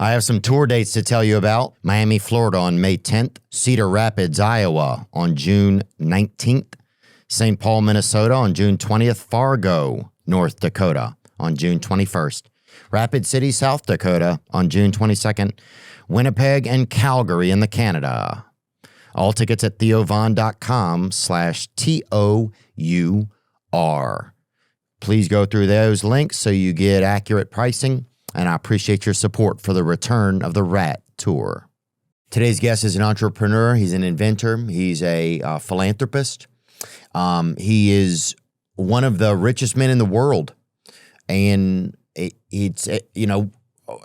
I have some tour dates to tell you about. Miami, Florida on May 10th. Cedar Rapids, Iowa on June 19th. St. Paul, Minnesota on June 20th. Fargo, North Dakota on June 21st. Rapid City, South Dakota on June 22nd. Winnipeg and Calgary in Canada. All tickets at theovon.com/TOUR. Please go through those links so you get accurate pricing, and I appreciate your support for the return of the Rat Tour. Today's guest is an entrepreneur. He's an inventor. He's a philanthropist. He is one of the richest men in the world, and it's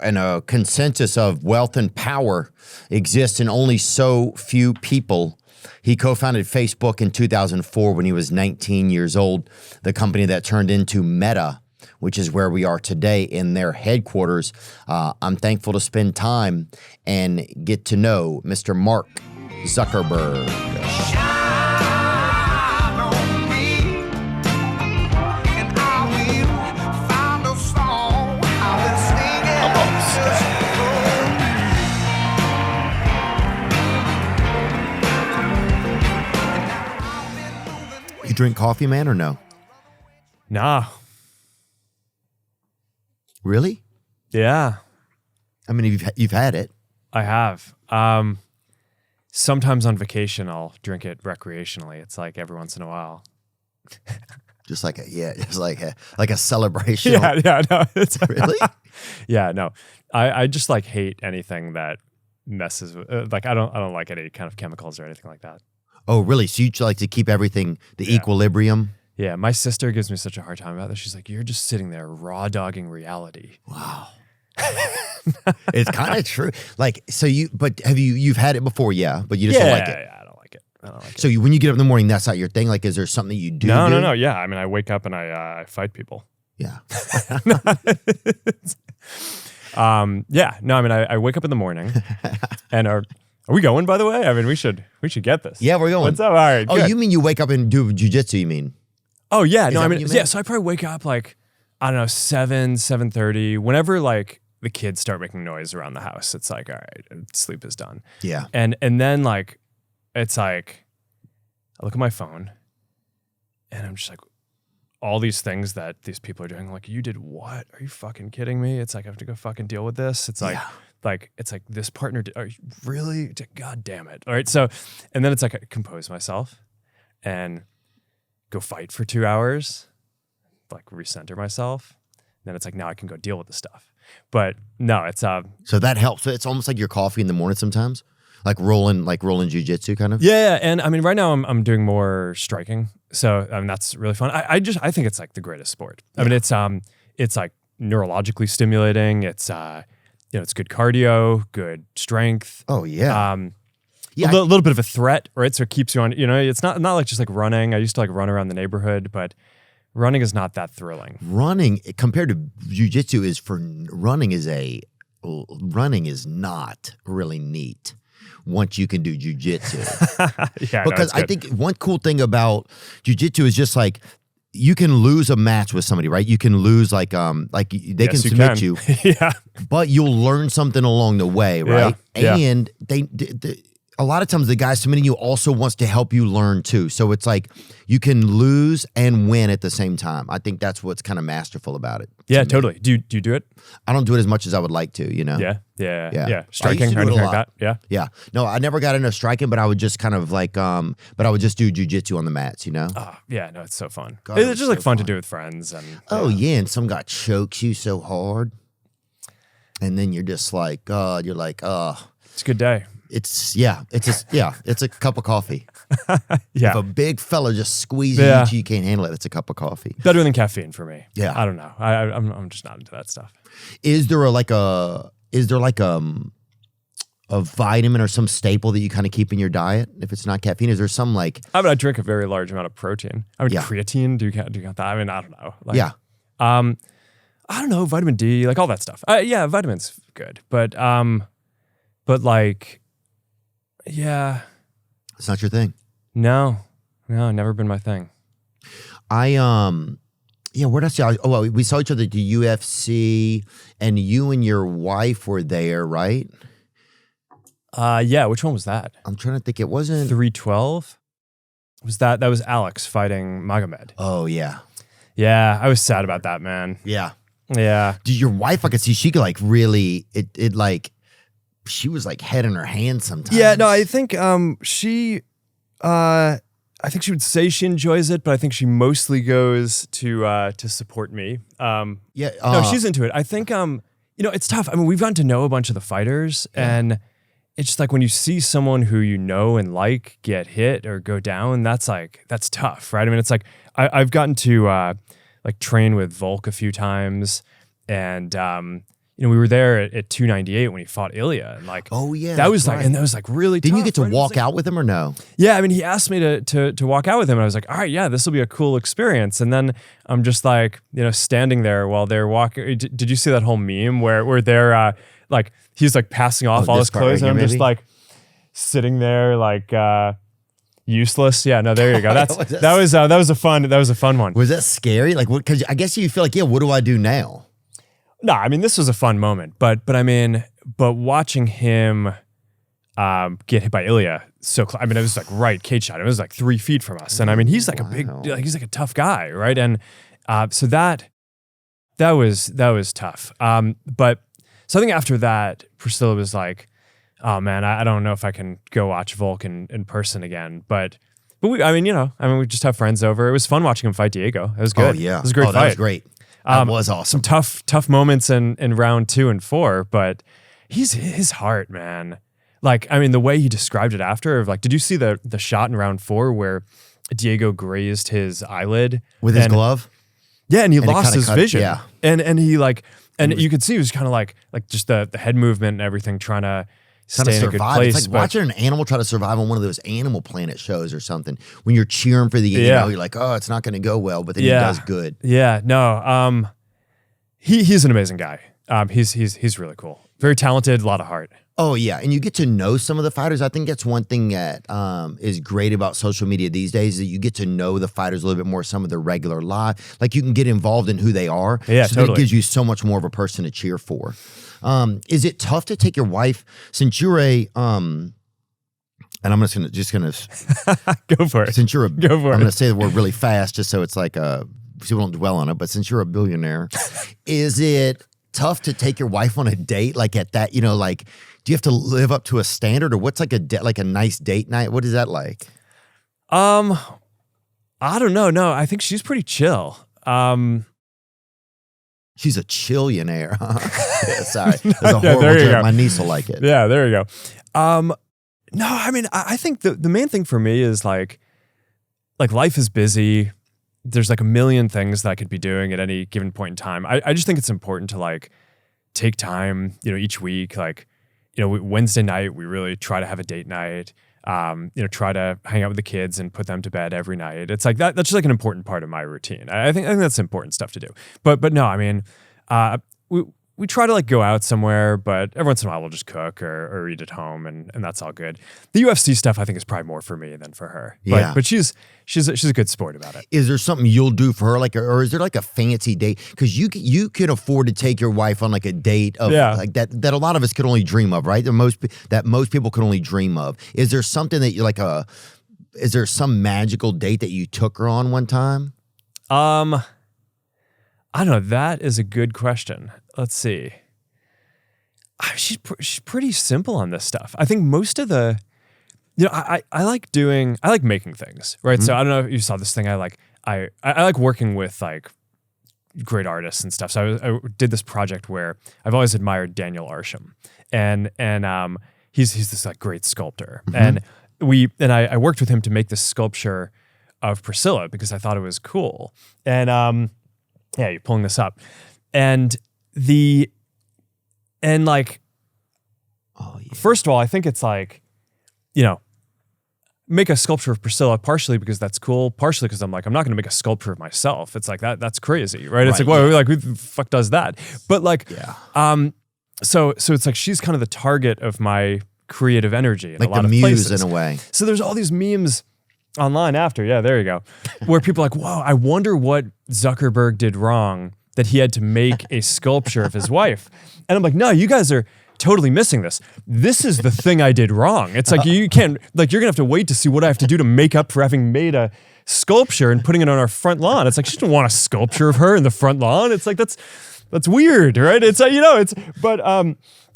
and a consensus of wealth and power exists in only so few people. He co-founded Facebook in 2004 when he was 19 years old, the company that turned into Meta, which is where we are today in their headquarters. I'm thankful to spend time and get to know Mr. Mark Zuckerberg. You drink coffee, man, or no? Nah. Really? Yeah. I mean, you've had it. I have. Sometimes on vacation, I'll drink it recreationally. It's like every once in a while. Just like a celebration. Yeah, no. It's Really? Yeah, no. I just like hate anything that messes with, like I don't like any kind of chemicals or anything like that. Oh, really? So you like to keep everything, the equilibrium? Yeah, my sister gives me such a hard time about this. She's like, you're just sitting there raw dogging reality. Wow. It's kind of true. Like, so but you've had it before, yeah, but you just don't like it. Yeah, I don't like it. So when you get up in the morning, that's not your thing? Like, is there something that you do? No. Yeah, I mean, I wake up and I fight people. Yeah. Yeah, no, I mean, I wake up in the morning and Are we going, by the way? I mean, we should get this. Yeah, we're going. What's up? All right, Oh, good. you mean you wake up and do jujitsu, you mean? Oh, yeah. Is No, that I what mean, you yeah, meant? so I probably wake up like, I don't know, 7:30. Whenever like the kids start making noise around the house, it's like, all right, sleep is done. Yeah. And then like, it's like, I look at my phone and I'm just like, all these things that these people are doing, I'm like, you did what? Are you fucking kidding me? It's like, I have to go fucking deal with this. It's like, it's like this partner, are you really? God damn it. All right. So, and then it's like I compose myself and go fight for 2 hours, like recenter myself. Then it's like, now I can go deal with the stuff. But no, it's So that helps. It's almost like your coffee in the morning sometimes, like rolling jujitsu kind of. Yeah, and I mean, right now I'm doing more striking, so I mean that's really fun. I think it's like the greatest sport. I mean, it's like neurologically stimulating. It's it's good cardio, good strength. Oh yeah. A little bit of a threat, right? So it keeps you on. It's not like just like running. I used to like run around the neighborhood, but running is not that thrilling. Running compared to jujitsu running is not really neat once you can do jujitsu. Yeah, because I think one cool thing about jujitsu is just like you can lose a match with somebody, right? You can lose like they can submit you, Yeah, but you'll learn something along the way, right? Yeah. And they a lot of times the guy submitting you also wants to help you learn too. So it's like you can lose and win at the same time. I think that's what's kind of masterful about it. Yeah, totally. Do you do it? I don't do it as much as I would like to, you know? Yeah. I Striking used to or do it anything a like that? Yeah. Yeah. No, I never got into striking, but I would just kind of like, but I would just do jujitsu on the mats, you know? Oh, yeah, no, it's so fun. God, it was It's just like so fun to fun. do with friends. And Oh, yeah. And some guy chokes you so hard. And then you're just like, God, you're like, it's a good day. it's a cup of coffee. Yeah. If a big fella just squeezes you can't handle it, it's a cup of coffee. Better than caffeine for me. Yeah. I don't know. I'm just not into that stuff. Is there a vitamin or some staple that you kind of keep in your diet if it's not caffeine? Is there some like... I mean, I drink a very large amount of protein. I mean, Yeah. creatine, do you count that? I mean, I don't know. Like, Yeah. I don't know, vitamin D, like all that stuff. Yeah, vitamins good. But like, yeah. It's not your thing. No, never been my thing. Yeah, where did I see? Oh, well, we saw each other at the UFC, and you and your wife were there, right? Yeah, which one was that? I'm trying to think. It wasn't 312? Was that was Alex fighting Magomed? Oh, yeah. Yeah, I was sad about that, man. Yeah. Yeah. Dude, your wife, I could see she could like really, it like, she was like head in her hands sometimes. Yeah, no, I think I think she would say she enjoys it, but I think she mostly goes to support me. Yeah. No, she's into it. I think it's tough. I mean, we've gotten to know a bunch of the fighters, and it's just like when you see someone who you know and like get hit or go down, that's tough, right? I mean, it's like I've gotten to like train with Volk a few times, and we were there at 298 when he fought Ilya, and like, oh yeah, that was right. like, and that was like really. Didn't tough, you get to right? walk out with him or no? Yeah, I mean, he asked me to walk out with him, and I was like, all right, yeah, this will be a cool experience. And then I'm just like, standing there while they're walking. Did you see that whole meme where they're like, he's like passing off all his clothes, and I'm just like sitting there like useless. Yeah, no, there you go. That was a fun one. Was that scary? Like, what? Because I guess you feel like, yeah, what do I do now? No, I mean, this was a fun moment, but I mean, watching him get hit by Ilya so close. I mean, it was like right cage shot. It was like 3 feet from us, and I mean, he's like a big, like he's like a tough guy, right? And so that was tough. But so I think after that, Priscilla was like, "Oh man, I don't know if I can go watch Volk in person again." But we we just have friends over. It was fun watching him fight Diego. It was good. Oh yeah, it was a great fight. That was great. That was awesome. Some tough moments in round 2 and 4, but his heart, man. Like, I mean, the way he described it after, of like, did you see the shot in round 4 where Diego grazed his eyelid with his glove? Yeah, and he lost his vision. Yeah, and he like, and you could see he was kind of like just the head movement and everything, trying to stay in a good place. It's like watching an animal try to survive on one of those Animal Planet shows or something. When you're cheering for the you're like, oh, it's not going to go well, but then he does good. Yeah, no, he's an amazing guy. He's really cool, very talented, a lot of heart. Oh yeah, and you get to know some of the fighters. I think that's one thing that is great about social media these days, is that you get to know the fighters a little bit more, some of their regular life. Like, you can get involved in who they are. Yeah, so totally. It gives you so much more of a person to cheer for. Is it tough to take your wife, since you're a and I'm just gonna go for it. Since you're a, go for I'm it. gonna say the word really fast just so it's like so we don't dwell on it. But since you're a billionaire, is it tough to take your wife on a date? Like at that, like, do you have to live up to a standard, or what's like a nice date night? What is that like? I don't know. No, I think she's pretty chill. She's a chillionaire. Yeah, sorry. That's a there horrible you joke. go. My niece will like it. Yeah, there you go. No, I mean, I think the main thing for me is like life is busy. There's like a million things that I could be doing at any given point in time. I just think it's important to like take time, each week. Like, Wednesday night, we really try to have a date night. Try to hang out with the kids and put them to bed every night. It's like that. That's just like an important part of my routine. I think that's important stuff to do. But no, I mean, we try to like go out somewhere, but every once in a while we'll just cook or eat at home, and that's all good. The UFC stuff I think is probably more for me than for her. Yeah. But she's a good sport about it. Is there something you'll do for her, like, or is there like a fancy date? Because you can afford to take your wife on like a date of like that a lot of us could only dream of, right? That most people could only dream of. Is there something that you like is there some magical date that you took her on one time? I don't know. That is a good question. Let's see. She's pretty simple on this stuff. I think most of the, I like making things, right? Mm-hmm. So I don't know if you saw this thing. I like working with like great artists and stuff. So I did this project where I've always admired Daniel Arsham, and he's this like great sculptor, mm-hmm. and I worked with him to make this sculpture of Priscilla because I thought it was cool. And yeah, you're pulling this up, and like, oh, yeah. First of all, I think it's like, make a sculpture of Priscilla partially because that's cool, partially because I'm not going to make a sculpture of myself. It's like that's crazy, right? It's like, well, like, who the fuck does that? But like, so it's like she's kind of the target of my creative energy in like a lot the of muse places. in a way. So there's all these memes online after. Yeah, there you go. Where people are like, whoa, I wonder what Zuckerberg did wrong that he had to make a sculpture of his wife. And I'm like, no, you guys are totally missing this. This is the thing I did wrong. It's like, you can't, like, you're going to have to wait to see what I have to do to make up for having made a sculpture and putting it on our front lawn. It's like, she didn't want a sculpture of her in the front lawn. It's like, that's weird, right? It's like,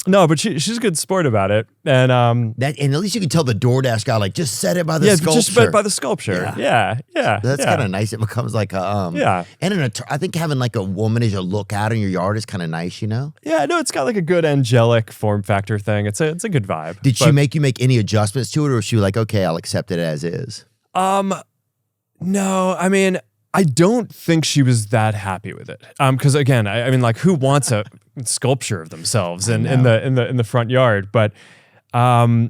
no, but she's a good sport about it. And and at least you can tell the DoorDash guy, like, just set it by the sculpture. Just by the sculpture. Yeah. That's kind of nice. It becomes like a and I think having like a woman as you look out in your yard is kind of nice, you know? Yeah, no, it's got like a good angelic form factor thing. It's a good vibe. Did she make you make any adjustments to it, or was she like, okay, I'll accept it as is? No, I mean, I don't think she was that happy with it. Because again, I mean, like, who wants a sculpture of themselves in the front yard? But I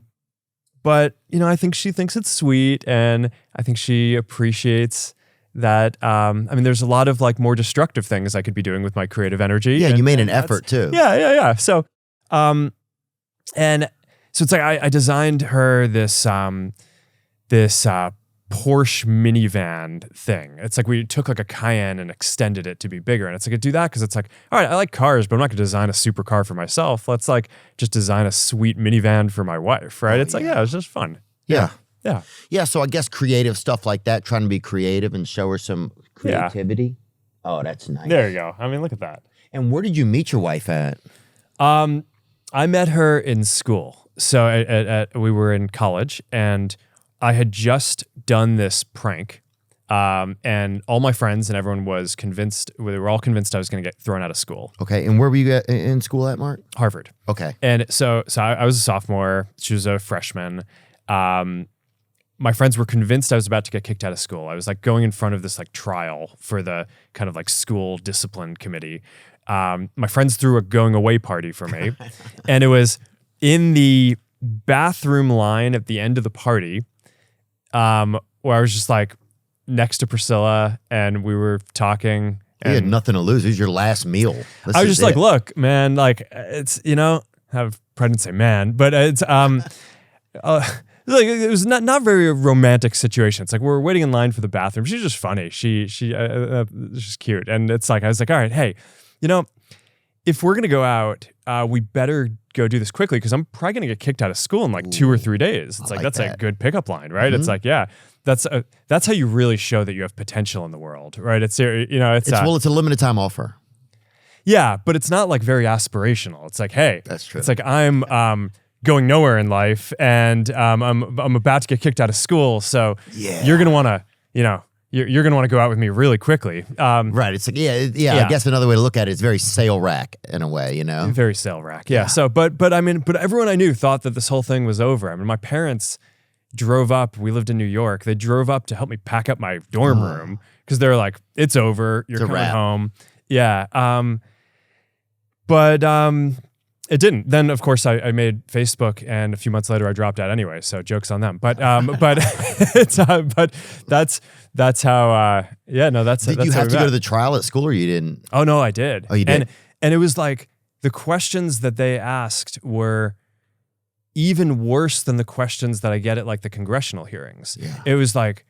think she thinks it's sweet, and I think she appreciates that. I mean, there's a lot of like more destructive things I could be doing with my creative energy. Yeah, you made an effort too. Yeah. So, and so it's like I designed her this Porsche minivan thing. It's like we took like a Cayenne and extended it to be bigger. And it's like I do that because it's like, all right, I like cars, but I'm not going to design a supercar for myself. Let's like just design a sweet minivan for my wife, right? It's like, it's just fun. Yeah. Yeah. So I guess creative stuff like that, trying to be creative and show her some creativity. Yeah. Oh, that's nice. There you go. I mean, look at that. And where did you meet your wife at? I met her in school. So we were in college, and I had just done this prank, and all my friends and everyone was convinced. We were all convinced I was going to get thrown out of school. Okay, and where were you in school at, Mark? Harvard. Okay. And so I was a sophomore. She was a freshman. My friends were convinced I was about to get kicked out of school. I was like going in front of this like trial for the kind of like school discipline committee. My friends threw a going away party for me, and it was in the bathroom line at the end of the party. Where I was just like next to Priscilla, and we were talking. You had nothing to lose. It was your last meal. I was just like, look, man, like it's, I probably didn't say man, but it's, like it was not very romantic situation. It's like we're waiting in line for the bathroom. She's just funny. She's cute. And it's like, I was like, all right, hey, if we're going to go out, we better go do this quickly because I'm probably going to get kicked out of school in like 2 or 3 days. It's like that's a good pickup line, right? Mm-hmm. It's like, that's how you really show that you have potential in the world, right? It's it's a limited time offer. Yeah, but it's not like very aspirational. It's like, hey, that's true. It's like I'm going nowhere in life, and I'm about to get kicked out of school, so you're going to want to, you're going to want to go out with me really quickly. Right. It's like, I guess another way to look at it is very sale rack in a way, Very sale rack. Yeah. So, but everyone I knew thought that this whole thing was over. I mean, my parents drove up. We lived in New York. They drove up to help me pack up my dorm room because they're like, it's over. You're coming home. Yeah. But it didn't. Then, of course, I made Facebook, and a few months later, I dropped out anyway. So jokes on them. But it's but that's how. Did you have to go to the trial at school, or you didn't? Oh no, I did. Oh, you did. And it was like the questions that they asked were even worse than the questions that I get at like the congressional hearings. Yeah. It was like,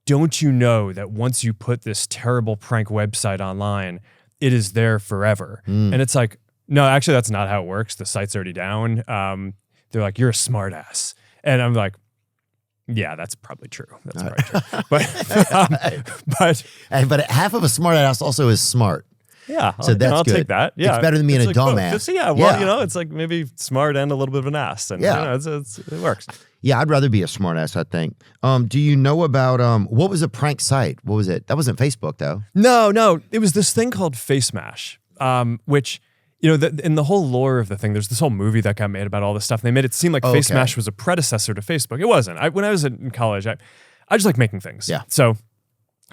don't you know that once you put this terrible prank website online, it is there forever? And it's like, no, actually, that's not how it works. The site's already down. They're like, you're a smart ass. And I'm like, yeah, that's probably true. That's probably true. But half of a smart ass also is smart. Yeah. So I'll take that. Yeah. It's better than being a dumbass. It's like maybe smart and a little bit of an ass. And it works. Yeah, I'd rather be a smart ass, I think. Do you know about, what was a prank site? What was it? That wasn't Facebook, though. No. It was this thing called Face Mash, which, in the whole lore of the thing, there's this whole movie that got made about all this stuff. And they made it seem like Face Mash was a predecessor to Facebook. It wasn't. When I was in college, I just like making things. Yeah. So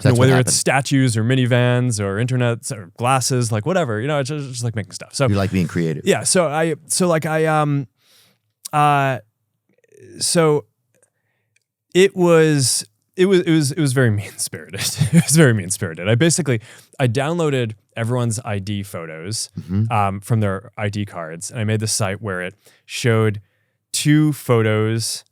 whether it's statues or minivans or internets or glasses, like whatever, I just like making stuff. So you like being creative. Yeah. So it was very mean-spirited. It was very mean-spirited. I downloaded everyone's ID photos from their ID cards, and I made this site where it showed 2 photos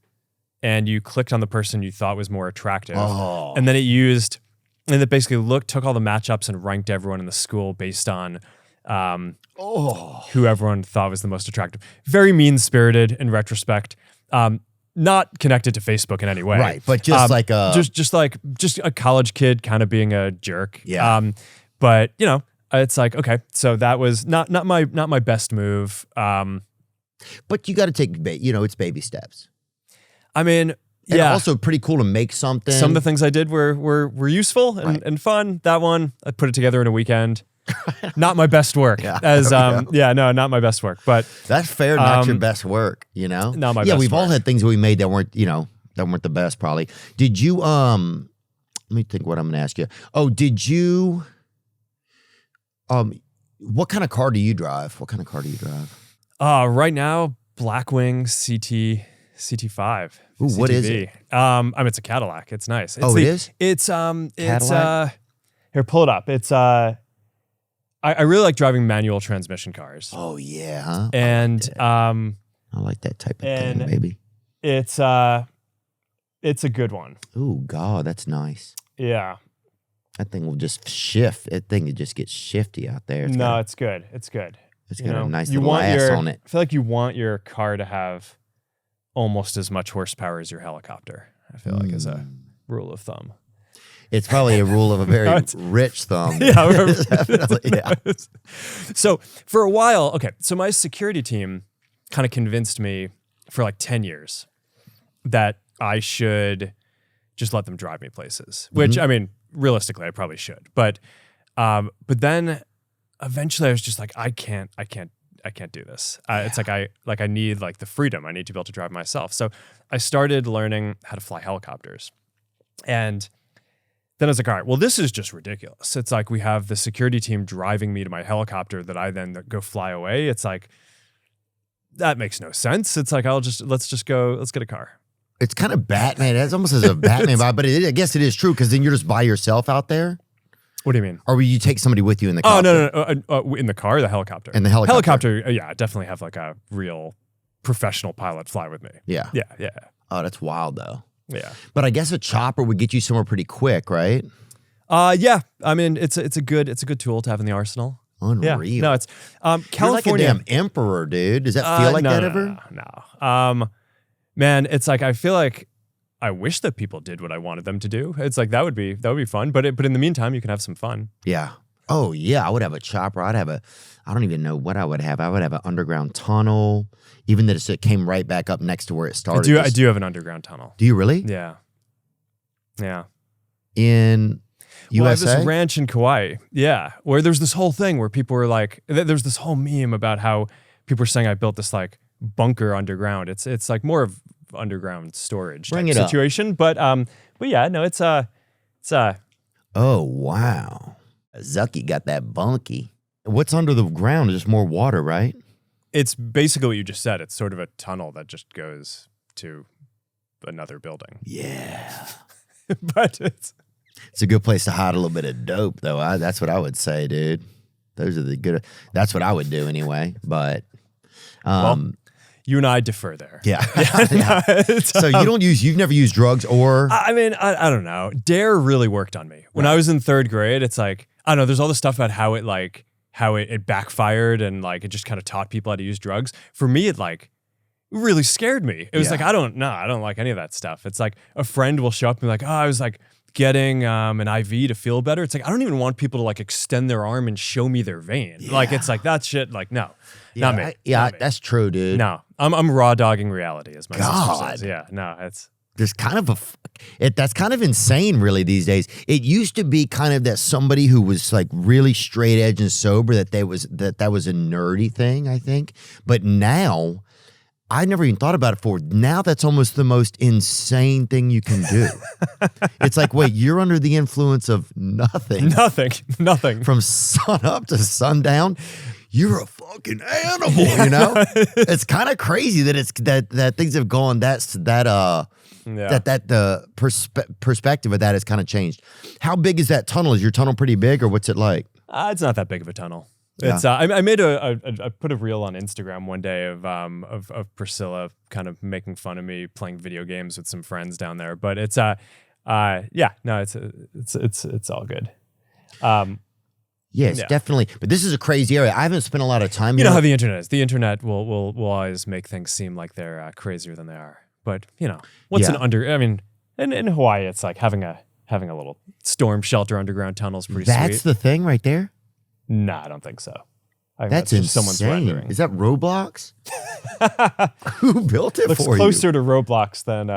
and you clicked on the person you thought was more attractive. Oh. And then it basically took all the matchups and ranked everyone in the school based on who everyone thought was the most attractive. Very mean-spirited in retrospect. Not connected to Facebook in any way. Right, but just just a college kid kind of being a jerk. Yeah. But it's like, okay, so that was not my best move. But you got to take, it's baby steps. I mean, And yeah. also pretty cool to make something. Some of the things I did were useful and fun. That one, I put it together in a weekend. Not my best work. Not my best work. But that's fair, not your best work, Not my best Yeah, we've work. all had things we made that weren't, that weren't the best probably. Did you, let me think what I'm going to ask you. Oh, did you, what kind of car do you drive? Right now, Blackwing CT5. Ooh, what is it? It's a Cadillac. It's nice. It is? It's Cadillac? here, pull it up. It's I really like driving manual transmission cars. Oh yeah, huh? And I like that type of thing, baby. It's a good one. Oh God, that's nice. Yeah. That thing will just shift. That thing just gets shifty out there. It's good. It's good. It's got a nice little ass on it. I feel like you want your car to have almost as much horsepower as your helicopter. I feel like is a rule of thumb. It's probably a rule of a very rich thumb. Yeah. Yeah. So for a while, so my security team kind of convinced me for like 10 years that I should just let them drive me places, which I mean, realistically, I probably should. But then eventually I was just like, I can't do this. It's like I need like the freedom. I need to be able to drive myself. So I started learning how to fly helicopters. And then I was like, all right, well, this is just ridiculous. It's like we have the security team driving me to my helicopter that I then go fly away. It's like, that makes no sense. It's like, let's get a car. It's kind of Batman. It's almost as a Batman vibe, but I guess it is true because then you're just by yourself out there. What do you mean? Or will you take somebody with you in the car? Oh, no. In the car or the helicopter? In the helicopter. Helicopter, yeah, I definitely have like a real professional pilot fly with me. Yeah. Yeah. Oh, that's wild though. Yeah. But I guess a chopper would get you somewhere pretty quick, right? Yeah. I mean, it's a good tool to have in the arsenal. Unreal. Yeah. No, it's California. You're like a damn emperor, dude. Does that feel like that ever? No. Man, it's like I feel like I wish that people did what I wanted them to do. It's like that would be fun. But in the meantime, you can have some fun. Yeah. Oh yeah, I would have a chopper. I don't even know what I would have. I would have an underground tunnel. Even that it came right back up next to where it started. I do have an underground tunnel. Do you really? Yeah. In USA? I have this ranch in Kauai. Yeah. Where there's this whole thing where people were like, there's this whole meme about how people were saying I built this like bunker underground. It's like more of underground storage type situation. But yeah, no, it's Oh wow. Zucky got that bunky. What's under the ground is just more water, right? It's basically what you just said. It's sort of a tunnel that just goes to another building. Yeah. But it's a good place to hide a little bit of dope, though. That's what I would say, dude. Those are the good. That's what I would do anyway. But, you and I differ there. Yeah. Yeah. So you've never used drugs or? I mean, I don't know. DARE really worked on me. When I was in third grade, it's like, I don't know, there's all this stuff about how it backfired and like it just kind of taught people how to use drugs. For me, it like really scared me. It was like, I don't like any of that stuff. It's like a friend will show up and be like, oh, I was like getting an IV to feel better. It's like, I don't even want people to like extend their arm and show me their vein. Yeah. Like, it's like that shit. Like, no, not me. Not me. That's true, dude. No, I'm raw dogging reality, as my sister says. Yeah, no, it's. There's kind of that's kind of insane really these days. It used to be kind of that somebody who was like really straight edge and sober that was a nerdy thing, I think. But now, I never even thought about it before. Now that's almost the most insane thing you can do. It's like, wait, you're under the influence of nothing. Nothing. From sun up to sundown. You're a fucking animal, you know? It's kind of crazy that things have gone that the perspective of that has kind of changed. How big is that tunnel? Is your tunnel pretty big or what's it like? It's not that big of a tunnel. It's I made I put a reel on Instagram one day of Priscilla kind of making fun of me playing video games with some friends down there. But it's it's all good. Yes, definitely. But this is a crazy area. I haven't spent a lot of time. You know how the internet is. The internet will always make things seem like they're crazier than they are. But in Hawaii, it's like having a little storm shelter underground tunnel is pretty sweet. That's the thing right there? Nah, I don't think so. That's just insane. someone's rendering. Is that Roblox? Who built it Looks for you? closer to Roblox than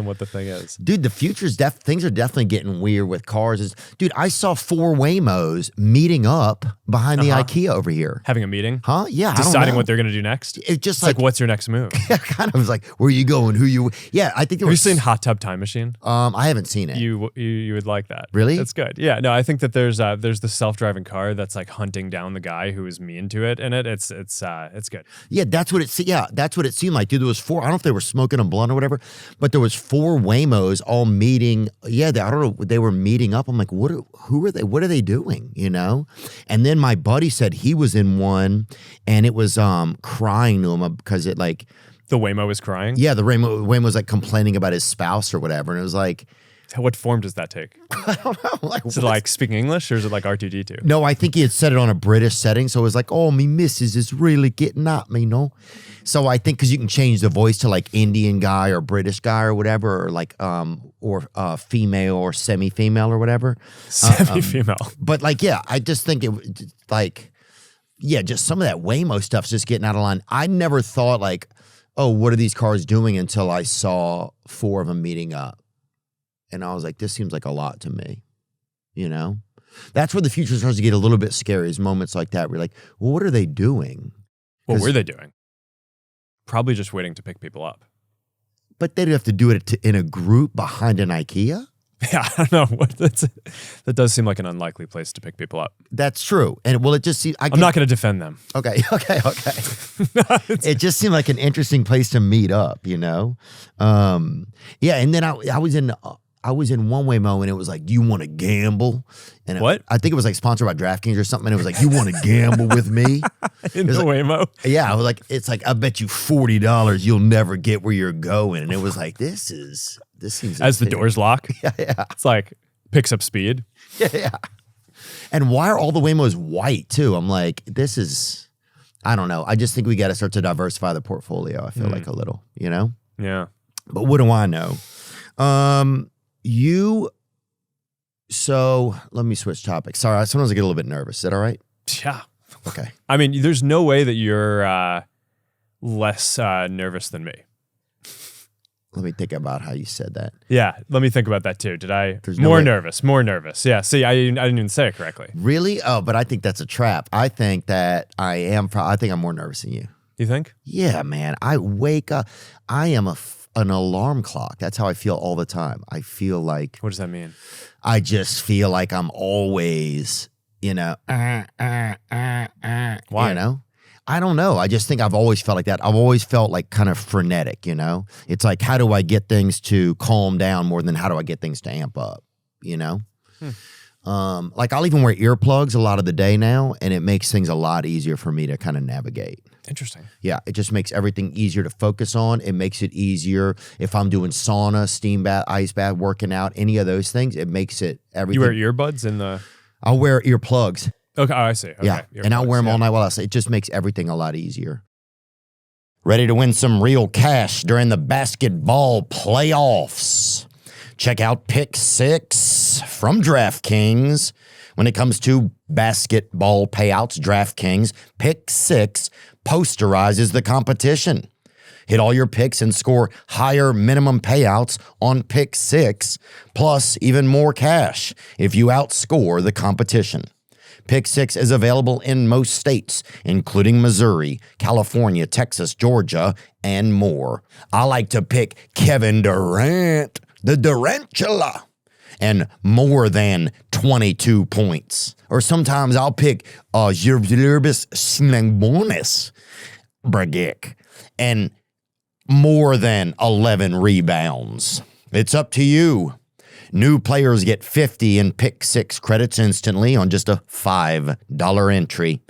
what the thing is. Dude, the future's things are definitely getting weird with cars. Dude, I saw 4 Waymos meeting up behind the IKEA over here. Having a meeting? Huh? Yeah. Deciding what they're gonna do next? It's just like what's your next move? Yeah, kind of was like, where are you going? Who you? Yeah, I think there was. Have you seen Hot Tub Time Machine? I haven't seen it. You would like that. Really? That's good. Yeah. No, I think that there's the self-driving car that's like hunting down the guy who is mean to it in it. It's good. Yeah, that's what it seemed like. Dude, there was 4. I don't know if they were smoking a blunt or whatever, but there was 4 Waymos all meeting. Yeah, I don't know. They were meeting up. I'm like, who are they? What are they doing? You know? And then my buddy said he was in one, and it was crying to him because it like the Waymo was crying. Yeah, the Waymo was like complaining about his spouse or whatever, and it was like. What form does that take? I don't know. Is it like speaking English or is it like R2D2? No, I think he had said it on a British setting. So it was like, oh, me missus is really getting at me, no? So I think because you can change the voice to like Indian guy or British guy or whatever, or like, female or semi-female or whatever. Semi-female. But like, yeah, I just think it like, yeah, just some of that Waymo stuff's just getting out of line. I never thought like, oh, what are these cars doing until I saw 4 of them meeting up. And I was like, this seems like a lot to me, you know? That's where the future starts to get a little bit scary, is moments like that where you're like, well, what are they doing? What were they doing? Probably just waiting to pick people up. But they'd have to do it in a group behind an IKEA? Yeah, I don't know. That does seem like an unlikely place to pick people up. That's true. And well, it just seems... I'm not going to defend them. Okay. It just seemed like an interesting place to meet up, you know? Yeah, and then I was in one Waymo and it was like, you want to gamble? And what? I think it was like sponsored by DraftKings or something. And it was like, you want to gamble with me? In the Waymo? Yeah, I was like, it's like, I bet you $40 you'll never get where you're going. And it was like, this seems as insane. the doors lock. Yeah. It's like picks up speed. Yeah. And why are all the Waymos white too? I'm like, I don't know. I just think we got to start to diversify the portfolio. I feel like a little, you know? Yeah. But what do I know? So let me switch topics. Sorry, sometimes I get a little bit nervous. Is that all right? Yeah. Okay. I mean, there's no way that you're less nervous than me. Let me think about how you said that. Yeah, let me think about that too. Did I? More nervous. Yeah, see, I didn't even say it correctly. Really? Oh, but I think that's a trap. I think that I think I'm more nervous than you. You think? Yeah, man. I wake up. I am an alarm clock. That's how I feel all the time. I feel like... What does that mean? I just feel like I'm always, you know... Why? You know? I don't know. I just think I've always felt like that. I've always felt like kind of frenetic, you know? It's like, how do I get things to calm down more than how do I get things to amp up, you know? Like I'll even wear earplugs a lot of the day now, and it makes things a lot easier for me to kind of navigate. Interesting. Yeah, it just makes everything easier to focus on. It makes it easier if I'm doing sauna, steam bath, ice bath, working out, any of those things. It makes it everything. You wear earbuds in the... I'll wear earplugs. Okay, I see. Okay. Yeah, and I'll wear them all night while I sleep. It just makes everything a lot easier. Ready to win some real cash during the basketball playoffs? Check out Pick 6 from DraftKings. When it comes to basketball payouts, DraftKings Pick 6 posterizes the competition. Hit all your picks and score higher minimum payouts on Pick 6, plus even more cash if you outscore the competition. Pick 6 is available in most states, including Missouri, California, Texas, Georgia, and more. I like to pick Kevin Durant, the Durantula, and more than 22 points. Or sometimes I'll pick Zervlirbis Snangbonis Bragic and more than 11 rebounds. It's up to you. New players get 50 in Pick 6 credits instantly on just a $5 entry.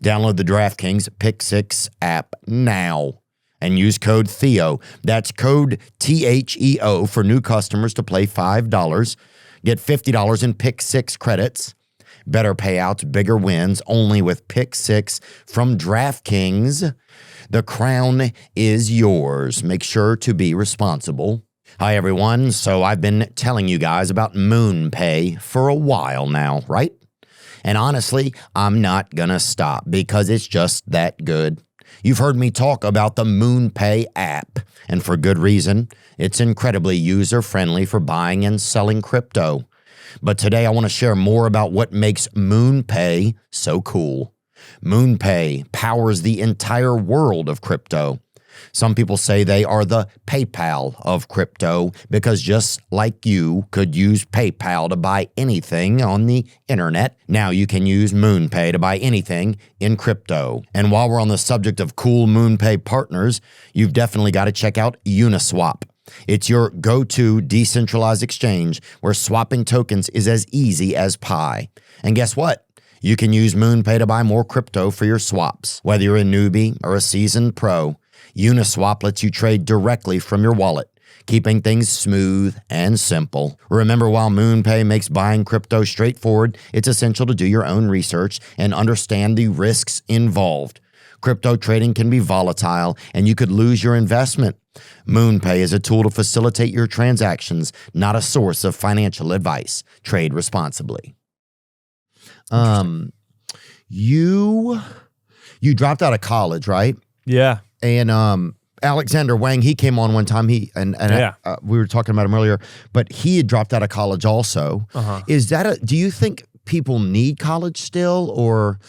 Download the DraftKings Pick 6 app now and use code Theo. That's code THEO for new customers to play $5. Get $50 in Pick 6 credits. Better payouts, bigger wins, only with Pick 6 from DraftKings. The crown is yours. Make sure to be responsible. Hi, everyone. So I've been telling you guys about MoonPay for a while now, right? And honestly, I'm not going to stop because it's just that good. You've heard me talk about the MoonPay app, and for good reason. It's incredibly user-friendly for buying and selling crypto. But today I want to share more about what makes MoonPay so cool. MoonPay powers the entire world of crypto. Some people say they are the PayPal of crypto because just like you could use PayPal to buy anything on the internet, now you can use MoonPay to buy anything in crypto. And while we're on the subject of cool MoonPay partners, you've definitely got to check out Uniswap. It's your go-to decentralized exchange where swapping tokens is as easy as pie. And guess what? You can use MoonPay to buy more crypto for your swaps. Whether you're a newbie or a seasoned pro, Uniswap lets you trade directly from your wallet, keeping things smooth and simple. Remember, while MoonPay makes buying crypto straightforward, it's essential to do your own research and understand the risks involved. Crypto trading can be volatile, and you could lose your investment. MoonPay is a tool to facilitate your transactions, not a source of financial advice. Trade responsibly. You dropped out of college, right? Yeah. And Alexander Wang, he came on one time. We were talking about him earlier, but he had dropped out of college also. Is that do you think people need college still, or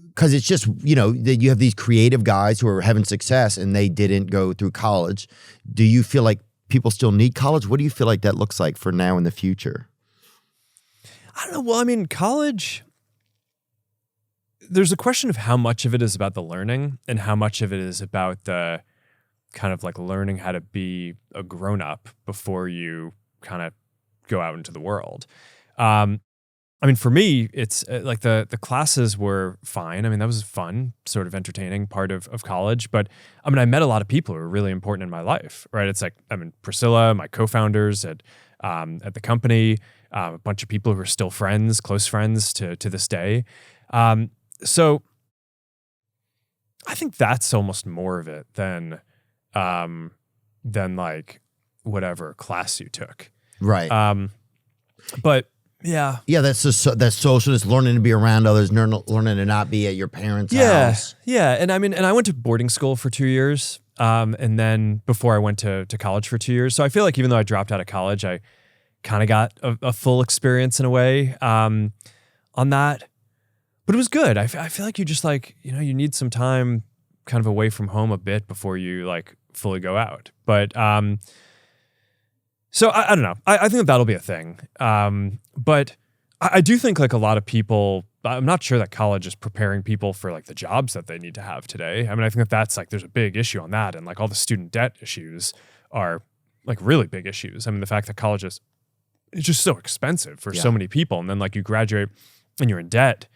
because it's just, that you have these creative guys who are having success and they didn't go through college? Do you feel like people still need college? What do you feel like that looks like for now in the future? I don't know. Well, I mean, college, there's a question of how much of it is about the learning and how much of it is about the kind of like learning how to be a grown-up before you kind of go out into the world. I mean, for me, it's like the classes were fine. I mean, that was fun, sort of entertaining part of college. But I mean, I met a lot of people who were really important in my life, right? It's like, I mean, Priscilla, my co-founders at the company, a bunch of people who are still friends, close friends to this day. So I think that's almost more of it than like whatever class you took. Right. But yeah. Yeah, that's social. It's learning to be around others, learning to not be at your parents' house. Yeah. And I mean, I went to boarding school for 2 years. And then before I went to college for 2 years. So I feel like even though I dropped out of college, I kind of got a full experience in a way on that. But it was good. I feel like you just like, you need some time kind of away from home a bit before you like fully go out. But so I don't know. I think that'll be a thing. But I do think like a lot of people, I'm not sure that college is preparing people for like the jobs that they need to have today. I mean, I think that's like, there's a big issue on that. And like all the student debt issues are like really big issues. I mean, the fact that college is just so expensive for so many people. And then like you graduate and you're in debt.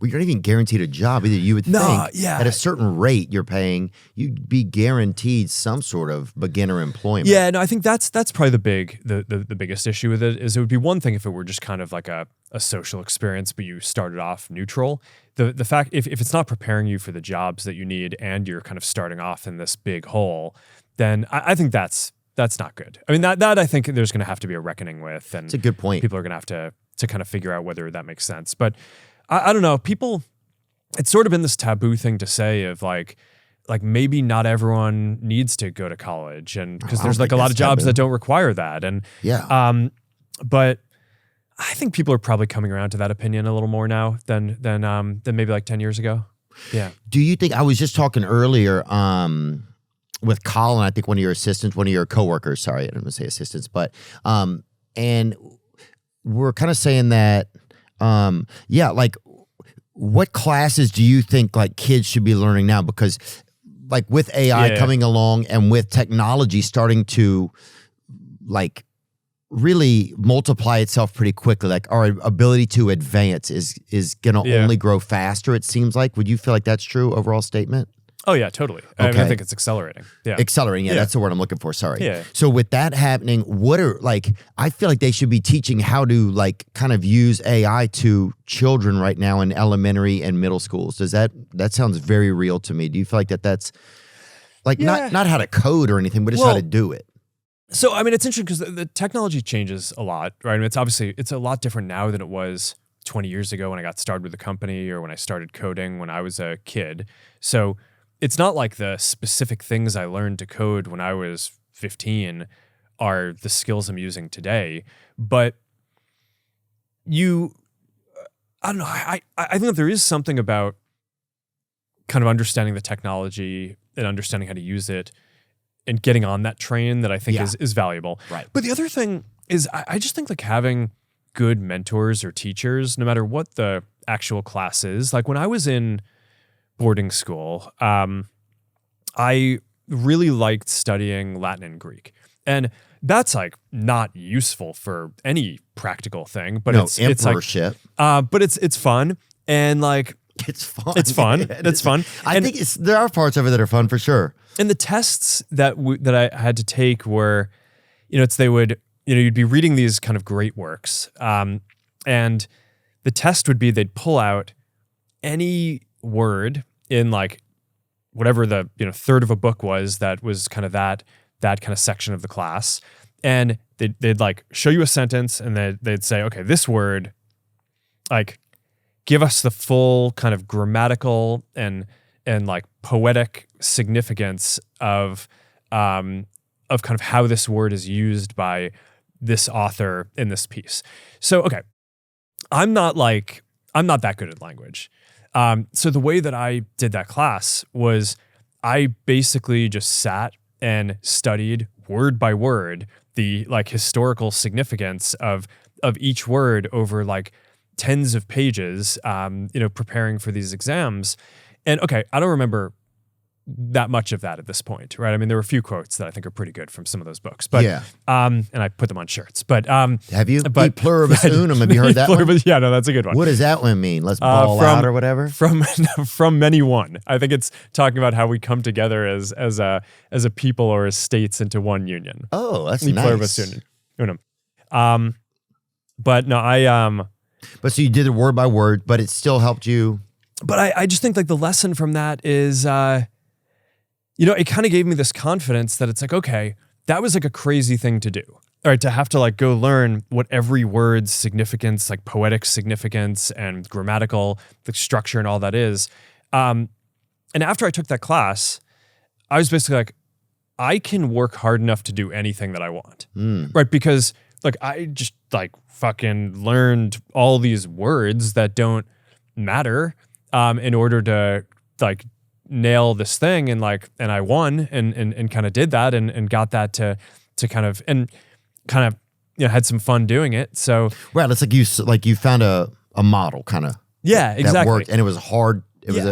Well, you're not even guaranteed a job either. You would think at a certain rate you're paying, you'd be guaranteed some sort of beginner employment. Yeah, no, I think that's probably the biggest issue with it. Is it would be one thing if it were just kind of like a social experience, but you started off neutral. The fact if it's not preparing you for the jobs that you need and you're kind of starting off in this big hole, then I think that's not good. I mean, that I think there's going to have to be a reckoning with, and it's a good point. People are going to have to kind of figure out whether that makes sense, but. I don't know. People, it's sort of been this taboo thing to say of like maybe not everyone needs to go to college, and because there's like a lot of jobs that don't require that, and but I think people are probably coming around to that opinion a little more now than maybe like 10 years ago. Yeah. Do you think I was just talking earlier with Colin? I think one of your coworkers. Sorry, I didn't want to say assistants, but and we're kind of saying that. Like what classes do you think like kids should be learning now? Because like with AI coming along and with technology starting to like really multiply itself pretty quickly. Like our ability to advance is going to only grow faster, it seems like. Would you feel like that's true overall statement? Oh, yeah, totally. I mean, I think it's accelerating. Yeah. Accelerating. Yeah, that's the word I'm looking for. Sorry. Yeah. So with that happening, I feel like they should be teaching how to like kind of use AI to children right now in elementary and middle schools. Does that sounds very real to me. Do you feel like that's like not how to code or anything, but just how to do it? So, I mean, it's interesting because the technology changes a lot, right? I mean, it's a lot different now than it was 20 years ago when I got started with the company or when I started coding when I was a kid. So it's not like the specific things I learned to code when I was 15 are the skills I'm using today. But I don't know, I think that there is something about kind of understanding the technology and understanding how to use it and getting on that train that I think is valuable. Right. But the other thing is I just think like having good mentors or teachers, no matter what the actual class is, like when I was in boarding school, I really liked studying Latin and Greek. And that's like not useful for any practical thing, but it's emperorship. But it's fun and like it's fun. It's fun. It's fun. I think there are parts of it that are fun for sure. And the tests that I had to take were, you'd be reading these kind of great works, and the test would be they'd pull out any word in like whatever the third of a book was that was kind of that kind of section of the class, and they'd like show you a sentence and they'd say, okay, this word, like, give us the full kind of grammatical and like poetic significance of kind of how this word is used by this author in this piece. So, okay, I'm not that good at language. So the way that I did that class was I basically just sat and studied word by word the like historical significance of each word over like tens of pages, preparing for these exams. And okay, I don't remember that much of that at this point, right? I mean, there were a few quotes that I think are pretty good from some of those books, but and I put them on shirts. But have you? But pluribus unum. Have you heard that one? Yeah, no, that's a good one. What does that one mean? Let's ball out or whatever. From many one. I think it's talking about how we come together as a people or as states into one union. Oh, that's nice. Pluribus unum. But no, But so you did it word by word, but it still helped you. But I just think like the lesson from that is, it kind of gave me this confidence that it's like, okay, that was like a crazy thing to do. All right, to have to like go learn what every word's significance, like poetic significance and grammatical, the structure and all that is. And after I took that class, I was basically like, I can work hard enough to do anything that I want. Right? Because like I just like fucking learned all these words that don't matter in order to like nail this thing, and I won and kind of did that and got that to kind of had some fun doing it. So right, it's like you found a model kind of exactly that worked, and it was hard. It was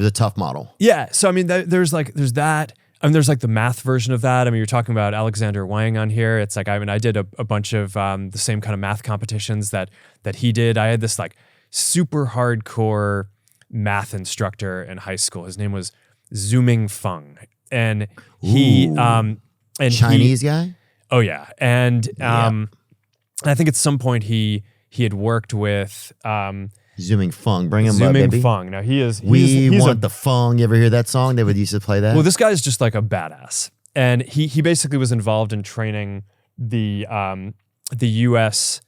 a tough model. Yeah. So I mean, there's that. I mean, there's like the math version of that. I mean, you're talking about Alexander Wang on here. It's like, I mean, I did a bunch of the same kind of math competitions that he did. I had this like super hardcore math instructor in high school. His name was Zooming Feng. And he Chinese guy? Oh yeah. And I think at some point he had worked with Zooming Feng, bring him up, Zooming baby. Feng. Now he's want the Feng. You ever hear that song? They would used to play that. Well, this guy's just like a badass, and he basically was involved in training the U.S.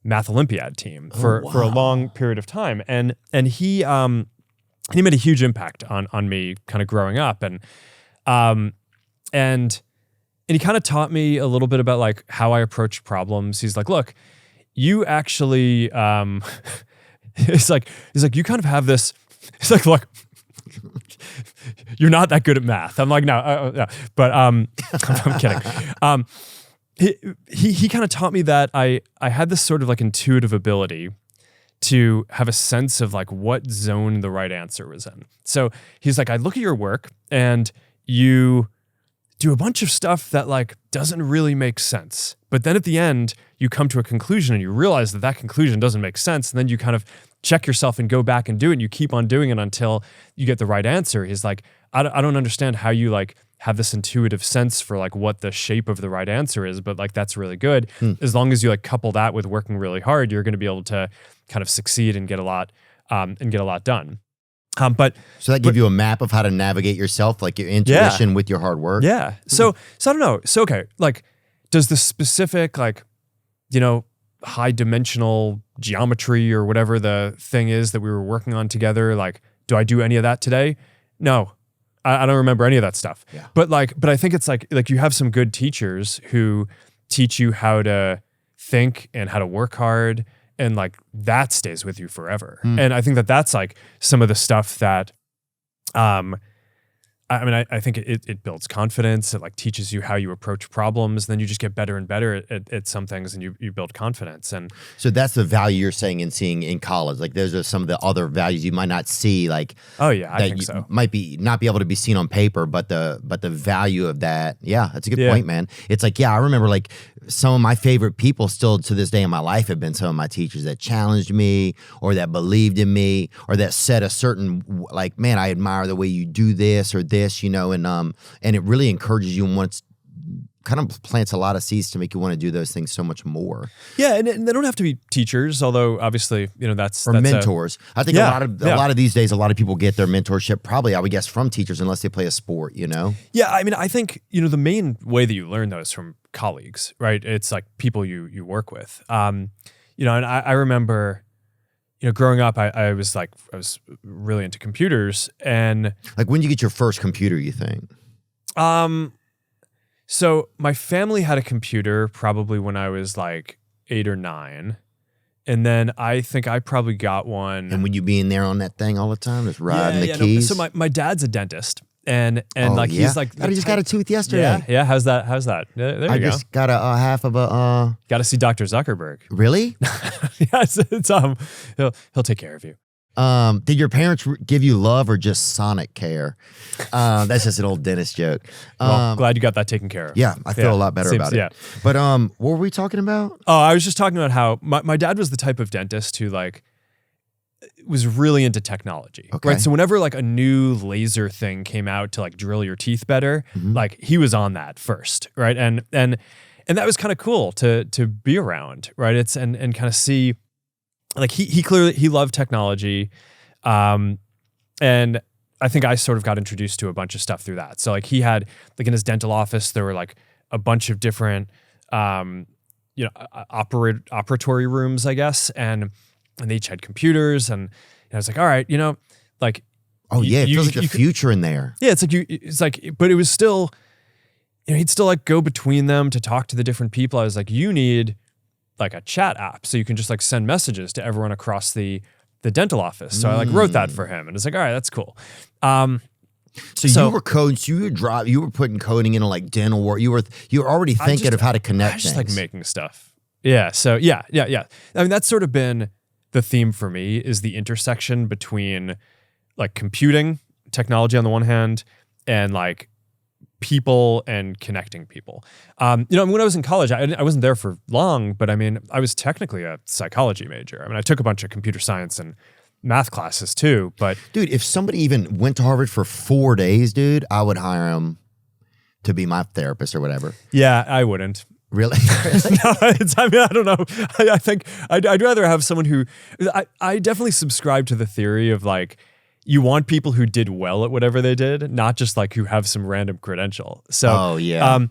Math Olympiad team for a long period of time, and he made a huge impact on me kind of growing up, and he kind of taught me a little bit about like how I approach problems. He's like, look, you actually. He's like, you kind of have this. He's like, look, you're not that good at math. I'm like, no, but I'm kidding. He kind of taught me that I had this sort of like intuitive ability to have a sense of like what zone the right answer was in. So he's like, I look at your work and you do a bunch of stuff that like doesn't really make sense. But then at the end, you come to a conclusion and you realize that conclusion doesn't make sense. And then you kind of check yourself and go back and do it. And you keep on doing it until you get the right answer. He's like, I don't understand how you like have this intuitive sense for like what the shape of the right answer is, but like that's really good. As long as you like couple that with working really hard, you're going to be able to kind of succeed and get a lot done. So that give you a map of how to navigate yourself, like your intuition with your hard work. Yeah. So I don't know. So okay, like does the specific like, you know, high dimensional geometry or whatever the thing is that we were working on together, like do I do any of that today? No. I don't remember any of that stuff. Yeah. But I think it's like you have some good teachers who teach you how to think and how to work hard, and like that stays with you forever. And I think that's like some of the stuff that I think it builds confidence. It like teaches you how you approach problems. Then you just get better and better at some things, and you build confidence. And so that's the value you're saying and seeing in college. Like those are some of the other values you might not see. Like I think so. Might not be able to be seen on paper, but the value of that. Yeah, that's a good point, man. It's like I remember like some of my favorite people still to this day in my life have been some of my teachers that challenged me or that believed in me or that said a certain like, man, I admire the way you do this or this, you know, and it really encourages you and wants kind of plants a lot of seeds to make you want to do those things so much more. Yeah, and they don't have to be teachers, although obviously, you know, that's mentors. I think a lot of these days, a lot of people get their mentorship probably, I would guess, from teachers unless they play a sport, you know? Yeah, I mean, I think, you know, the main way that you learn those from colleagues, right? It's like people you work with. You know, and I remember, you know, growing up, I was really into computers, and like when did you get your first computer, you think? So my family had a computer probably when I was like 8 or 9. And then I think I probably got one. And would you be in there on that thing all the time, just riding the keys? No. So my dad's a dentist. And he's like, I just got a tooth yesterday. Yeah. How's that? There you go. I just got a half of a. Got to see Dr. Zuckerberg. Really? Yeah, it's he'll take care of you. Did your parents give you love or just sonic care? That's just an old dentist joke. Well, glad you got that taken care of. Yeah, I feel a lot better about it. Yeah. But what were we talking about? Oh, I was just talking about how my dad was the type of dentist who like was really into technology. Okay. Right. So whenever like a new laser thing came out to like drill your teeth better, like he was on that first. Right. And that was kind of cool to be around. Right. It's and kind of see. Like he clearly loved technology, and I think I sort of got introduced to a bunch of stuff through that. So like he had like in his dental office there were like a bunch of different operatory rooms, I guess, and they each had computers, and I was like, all right, you know, like it feels like the future in there. Yeah, but it was still, you know, he'd still like go between them to talk to the different people. I was like, you need like a chat app so you can just like send messages to everyone across the dental office. So I like wrote that for him, and it's like, all right, that's cool. So you were coding, you were putting coding into like dental work. You were already thinking of how to connect just things. Like making stuff. Yeah. So yeah. I mean, that's sort of been the theme for me, is the intersection between like computing technology on the one hand and like people and connecting people. You know, when I was in college, I wasn't there for long, but I mean, I was technically a psychology major. I mean, I took a bunch of computer science and math classes too, but dude, if somebody even went to Harvard for 4 days, dude, I would hire him to be my therapist or whatever. Yeah, I wouldn't. Really? No, I mean, I don't know. I think I'd rather have someone who, I definitely subscribe to the theory of like, you want people who did well at whatever they did, not just like who have some random credential. So, I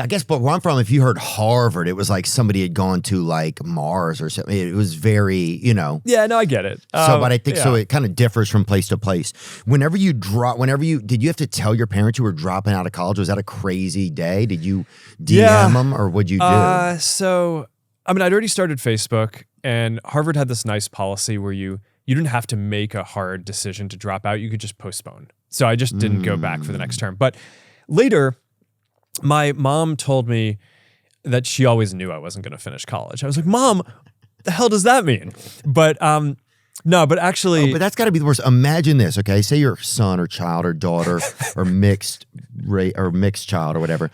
guess, but where I'm from, if you heard Harvard, it was like somebody had gone to like Mars or something. It was very, you know. Yeah, no, I get it. But I think so. It kind of differs from place to place. Did you have to tell your parents you were dropping out of college? Was that a crazy day? Did you DM them, or what'd you do? So, I mean, I'd already started Facebook, and Harvard had this nice policy where you didn't have to make a hard decision to drop out. You could just postpone. So I just didn't go back for the next term. But later, my mom told me that she always knew I wasn't going to finish college. I was like, Mom, the hell does that mean? But no, but actually... but that's got to be the worst. Imagine this, okay? Say your son or child or daughter or mixed or mixed child or whatever.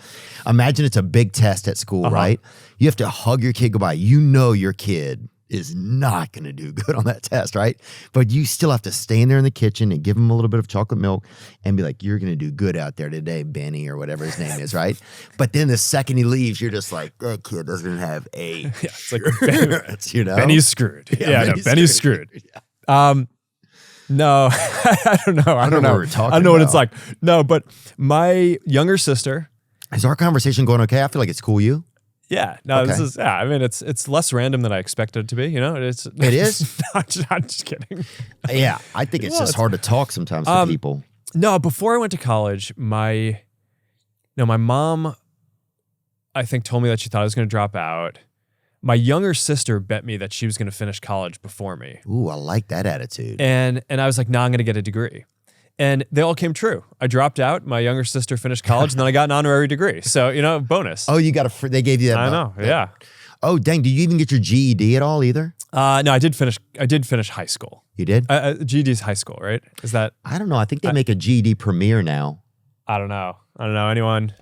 Imagine it's a big test at school, right? You have to hug your kid goodbye. You know your kid is not going to do good on that test, right? But you still have to stay in there in the kitchen and give him a little bit of chocolate milk and be like, you're going to do good out there today, Benny, or whatever his name is, right? But then the second he leaves, you're just like, that kid doesn't have a it's like you know? Benny's screwed. Benny's screwed. Yeah. No, I don't know. I don't know. What we're talking I don't know what it's about. like. No, but my younger sister. Is our conversation going okay? I feel like it's cool, you? Yeah, no, Okay. this is, I mean, it's less random than I expected it to be, you know? It is? I'm just kidding. Yeah, I think it's just hard to talk sometimes to people. No, before I went to college, my mom, I think, told me that she thought I was going to drop out. My younger sister bet me that she was going to finish college before me. Ooh, I like that attitude. And I was like, no, I'm going to get a degree. And they all came true. I dropped out. My younger sister finished college, and then I got an honorary degree. So, bonus. Oh, you got they gave you that. I know, yeah. Oh, dang, did you even get your GED at all either? No, I did finish high school. You did? GED is high school, right? Is that? I don't know. I think they make a GED premiere now. I don't know. Anyone?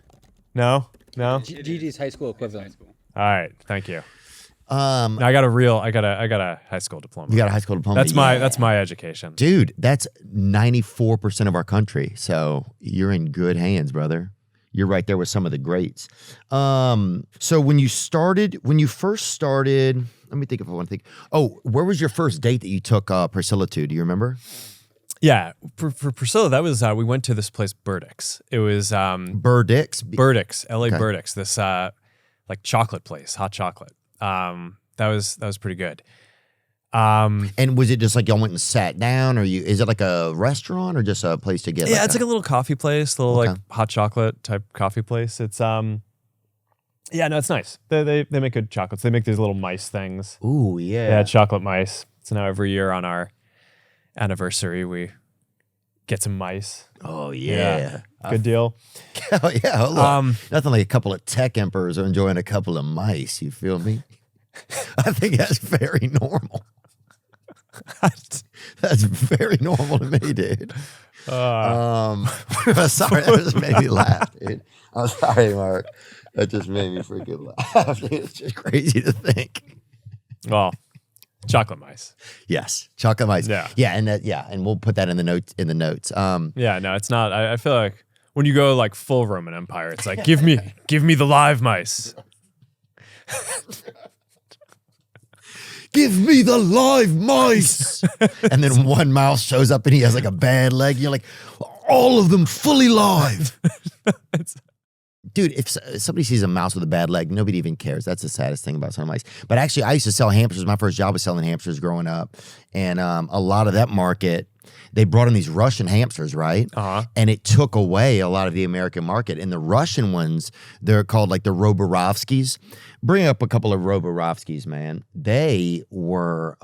No? GED's high school equivalent. All right. Thank you. No, I got a high school diploma. You got a high school diploma? That's my education. Dude, that's 94% of our country. So you're in good hands, brother. You're right there with some of the greats. So when you first started, let me think if I want to think. Oh, where was your first date that you took Priscilla to? Do you remember? Yeah, for Priscilla, that was we went to this place, Burdick's. It was Burdick's? Burdick's, LA Okay. Burdick's, this like chocolate place, hot chocolate. That was pretty good. And was it just like y'all went and sat down, or is it like a restaurant or just a place to get? Yeah, it's like a little coffee place, like hot chocolate type coffee place. It's yeah, no, it's nice. They make good chocolates. They make these little mice things. Ooh, yeah. Yeah, chocolate mice. So now every year on our anniversary, we get some mice. Oh yeah. Good deal. Oh yeah. Hold on. Nothing like a couple of tech emperors enjoying a couple of mice. You feel me? I think that's very normal. That's very normal to me, dude. Sorry, that just made me laugh, dude. I'm sorry, Mark. That just made me freaking laugh. It's just crazy to think. Well, chocolate mice. Yes, chocolate mice. Yeah, and we'll put that in the notes. Yeah, no, it's not. I feel like when you go like full Roman Empire, it's like give me the live mice. Give me the live mice. And then one mouse shows up and he has like a bad leg. You're like, all of them fully live. Dude, if somebody sees a mouse with a bad leg, nobody even cares. That's the saddest thing about some mice. But actually, I used to sell hamsters. My first job was selling hamsters growing up. And a lot of that market, they brought in these Russian hamsters, right? And it took away a lot of the American market. And the Russian ones, they're called like the Roborovskis. Bring up a couple of Roborovskis, man. They were,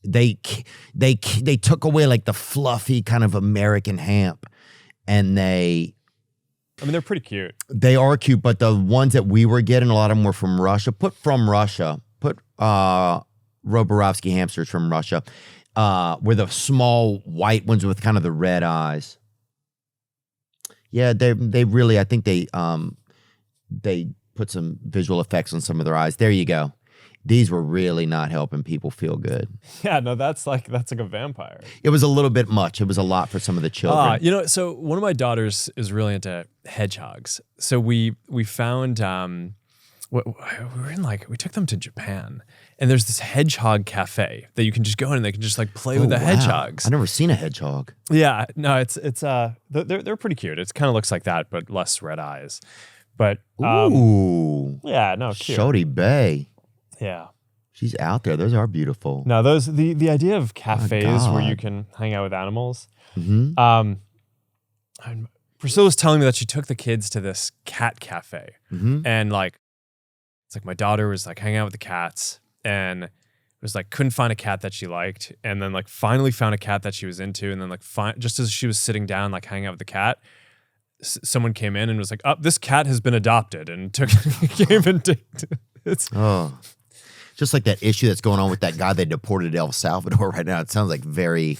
they took away like the fluffy kind of American hamp. And I mean, they're pretty cute. They are cute, but the ones that we were getting, a lot of them were from Russia. Put Roborovsky hamsters from Russia. Were the small white ones with kind of the red eyes. Yeah, they really, I think they put some visual effects on some of their eyes. There you go. These were really not helping people feel good. Yeah, no, that's like a vampire. It was a little bit much. It was a lot for some of the children. So one of my daughters is really into hedgehogs. So we found we took them to Japan, and there's this hedgehog cafe that you can just go in and they can just like play with the hedgehogs. I've never seen a hedgehog. Yeah, no, it's they're pretty cute. It kind of looks like that, but less red eyes. But ooh, yeah, no, cute. Shorty Bay. Yeah, she's out there. Those are beautiful. No, those the idea of cafes where you can hang out with animals. Mm-hmm. Priscilla was telling me that she took the kids to this cat cafe, and like, it's like my daughter was like hanging out with the cats and was like couldn't find a cat that she liked, and then like finally found a cat that she was into, and then like just as she was sitting down like hanging out with the cat, someone came in and was like, "Oh, this cat has been adopted," and came and it's just like that issue that's going on with that guy they deported to El Salvador right now. It sounds like very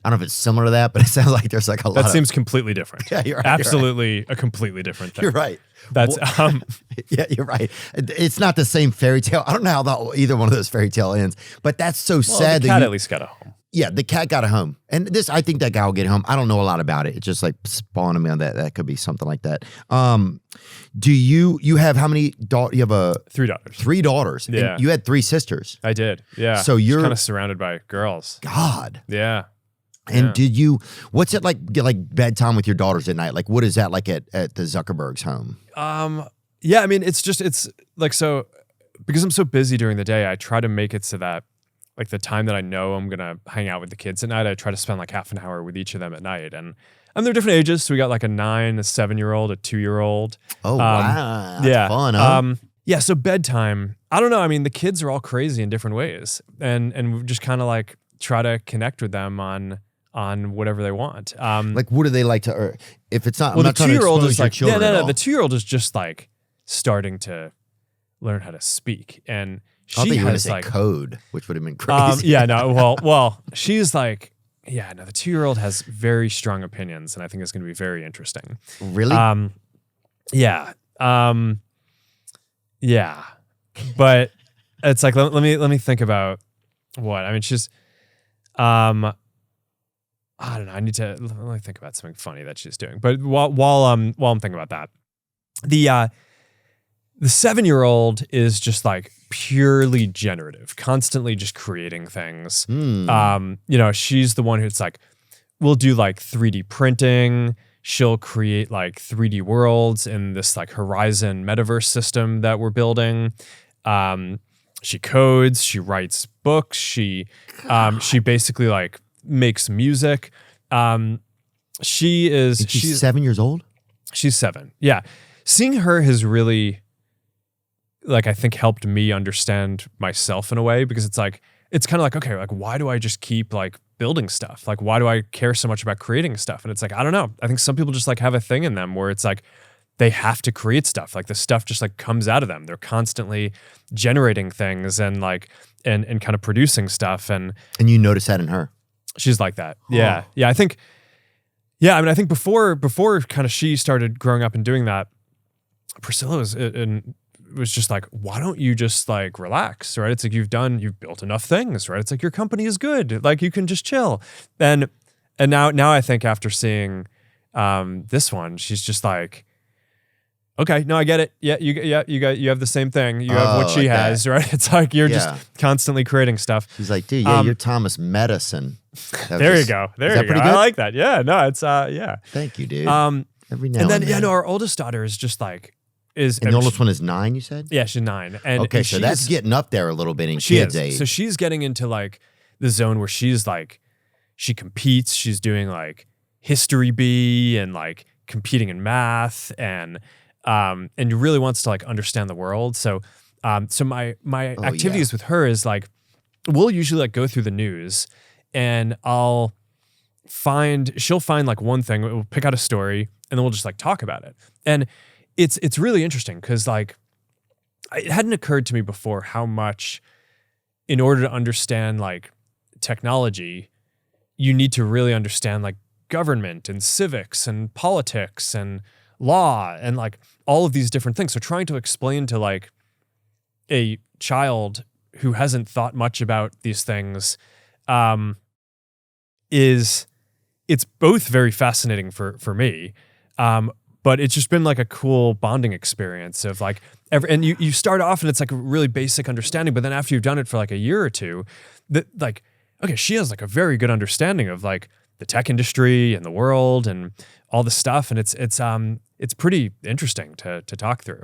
I don't know if it's similar to that, but it sounds like there's like a lot That of... seems completely different. Yeah, you're right. Absolutely a completely different thing. You're right. That's Yeah, you're right. It's not the same fairy tale. I don't know how either one of those fairy tale ends, but that's so sad. The cat at least got a home. Yeah, the cat got a home. And I think that guy will get home. I don't know a lot about it. It's just like spawning me on that. That could be something like that. Do you have how many daughters? You have 3 daughters. 3 daughters. Yeah. And you had 3 sisters. I did. Yeah. So you're kind of surrounded by girls. God. Yeah. And what's it like get like bedtime with your daughters at night? Like what is that like at the Zuckerberg's home? Yeah, I mean, it's like, so because I'm so busy during the day, I try to make it so that like the time that I know I'm going to hang out with the kids at night, I try to spend like half an hour with each of them at night. And they're different ages. So we got like a 9, a 7-year-old, a 2-year-old. Oh, wow. That's yeah. fun, huh? Yeah. So bedtime, I don't know. I mean, the kids are all crazy in different ways. And we just kind of like try to connect with them on whatever they want. Like, what do they like to, or if it's not, well, I'm not the trying to 2-year-old expose is your like, children at all. the 2-year-old is just like starting to learn how to speak. And I thought she you were going to has say like code, which would have been crazy. yeah, no, well, she's like, yeah, no, the 2-year-old has very strong opinions, and I think it's going to be very interesting. Really? Yeah. Yeah. But it's like, let me think about what, I mean, she's, I don't know. I need to let me think about something funny that she's doing. But while I'm thinking about that, the 7-year-old is just like purely generative, constantly just creating things. She's the one who's like, we'll do like 3D printing. She'll create like 3D worlds in this like Horizon metaverse system that we're building. She codes, she writes books, she basically like makes music. She's 7 years old? She's 7. Yeah. Seeing her has really, like, I think helped me understand myself in a way, because it's like, it's kind of like, okay, like, why do I just keep like building stuff? Like, why do I care so much about creating stuff? And it's like, I don't know. I think some people just like have a thing in them where it's like, they have to create stuff. Like the stuff just like comes out of them. They're constantly generating things and like, and kind of producing stuff. And you notice that in her? She's like that. Yeah. Oh. Yeah. I think before kind of she started growing up and doing that, Priscilla was just like, why don't you just like relax, right? It's like, you've built enough things, right? It's like, your company is good. Like, you can just chill. And now I think after seeing this one, she's just like, okay, no, I get it. Yeah, you have the same thing. You have what she has, right? It's like, you're just constantly creating stuff. She's like, dude, you're Thomas Medicine. There you go. There you go. Pretty good? I like that. Yeah, no, it's yeah. Thank you, dude. Every now and then our oldest daughter is just like, and the oldest one is 9, you said? Yeah, she's 9. Okay, so that's getting up there a little bit in kids' age. So she's getting into like the zone where she's like, she competes. She's doing like history B and like competing in math and really wants to like understand the world. So my activities with her is like, we'll usually like go through the news and she'll find like one thing, we'll pick out a story and then we'll just like talk about it. And it's really interesting because like it hadn't occurred to me before how much, in order to understand like technology, you need to really understand like government and civics and politics and law and like all of these different things. So trying to explain to like a child who hasn't thought much about these things it's both very fascinating for me. But it's just been like a cool bonding experience of like, and you start off and it's like a really basic understanding, but then after you've done it for like a year or two, that like, okay, she has like a very good understanding of like the tech industry and the world and all the stuff. And it's pretty interesting to talk through.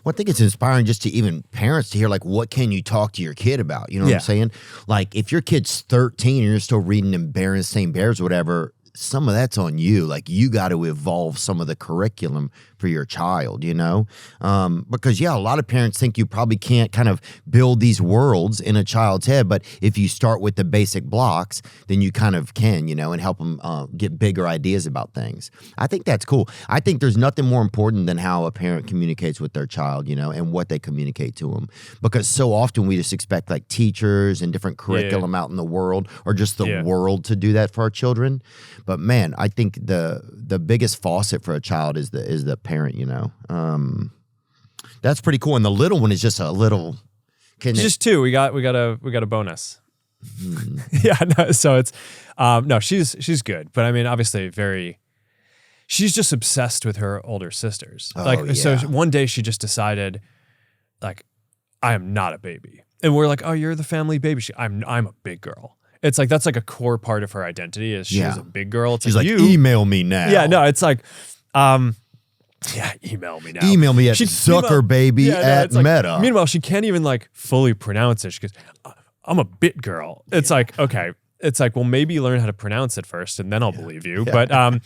Well, I think it's inspiring just to even parents to hear like, what can you talk to your kid about? You know what I'm saying? Like if your kid's 13 and you're still reading them Berenstain Bears or whatever, some of that's on you. Like you got to evolve some of the curriculum for for your child, you know? Because, yeah, a lot of parents think you probably can't kind of build these worlds in a child's head. But if you start with the basic blocks, then you kind of can, you know, and help them get bigger ideas about things. I think that's cool. I think there's nothing more important than how a parent communicates with their child, you know, and what they communicate to them. Because so often we just expect like teachers and different curriculum out in the world or just the world to do that for our children. But man, I think the biggest faucet for a child is the parent, you know. That's pretty cool. And the little one is just a little. It's just two. We got a bonus. Yeah. No, so it's no. She's good, but I mean, obviously, she's just obsessed with her older sisters. So one day she just decided, like, I am not a baby, and we're like, oh, you're the family baby. I'm a big girl. It's like that's like a core part of her identity is she's a big girl. It's she's like email me now. Yeah, no, it's like, email me now. Email me at Zuckerbaby at Meta. Like, meanwhile, she can't even like fully pronounce it. She goes, I'm a bit girl. It's like, okay. It's like, well, maybe learn how to pronounce it first and then I'll believe you. Yeah.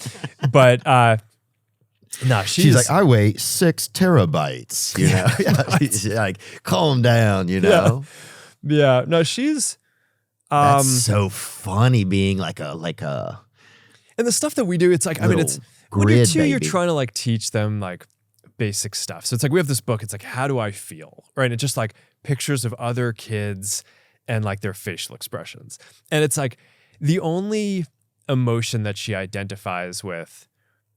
But no, she's like, I weigh 6 terabytes, you know? She's like, calm down, you know? Yeah. No, she's, that's so funny being like a and the stuff that we do, it's like, I mean, it's when you're two, you're trying to like teach them like basic stuff. So it's like, we have this book, it's like, how do I feel? Right. And it's just like pictures of other kids and like their facial expressions. And it's like the only emotion that she identifies with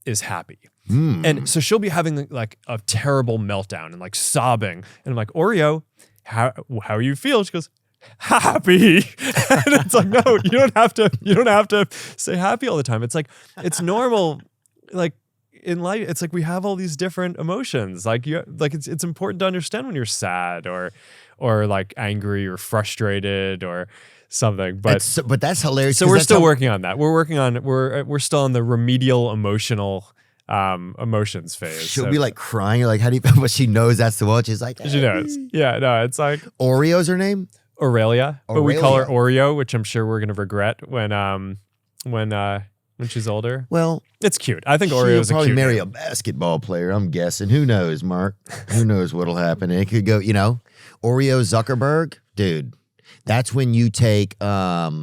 is happy. And so she'll be having like a terrible meltdown and like sobbing. And I'm like, Oreo, how you feel? She goes, happy. And it's like, no, you don't have to say happy all the time. It's like, it's normal. Like in life, it's like we have all these different emotions. Like it's important to understand when you're sad or like angry or frustrated or something. But that's hilarious. So we're still working on that. We're still on the remedial emotional emotions phase. She'll be like crying. You're like, how do you feel? But she knows that's the one. She's like, hey. She knows. Yeah, no, it's like Oreo's her name? Aurelia. But we call her Oreo, which I'm sure we're gonna regret when she's older. Well, it's cute. I think Oreo's probably cute marry name. a basketball player. I'm guessing. Who knows, Mark? Who knows what'll happen? It could go. You know, Oreo Zuckerberg, dude. That's when you take. That's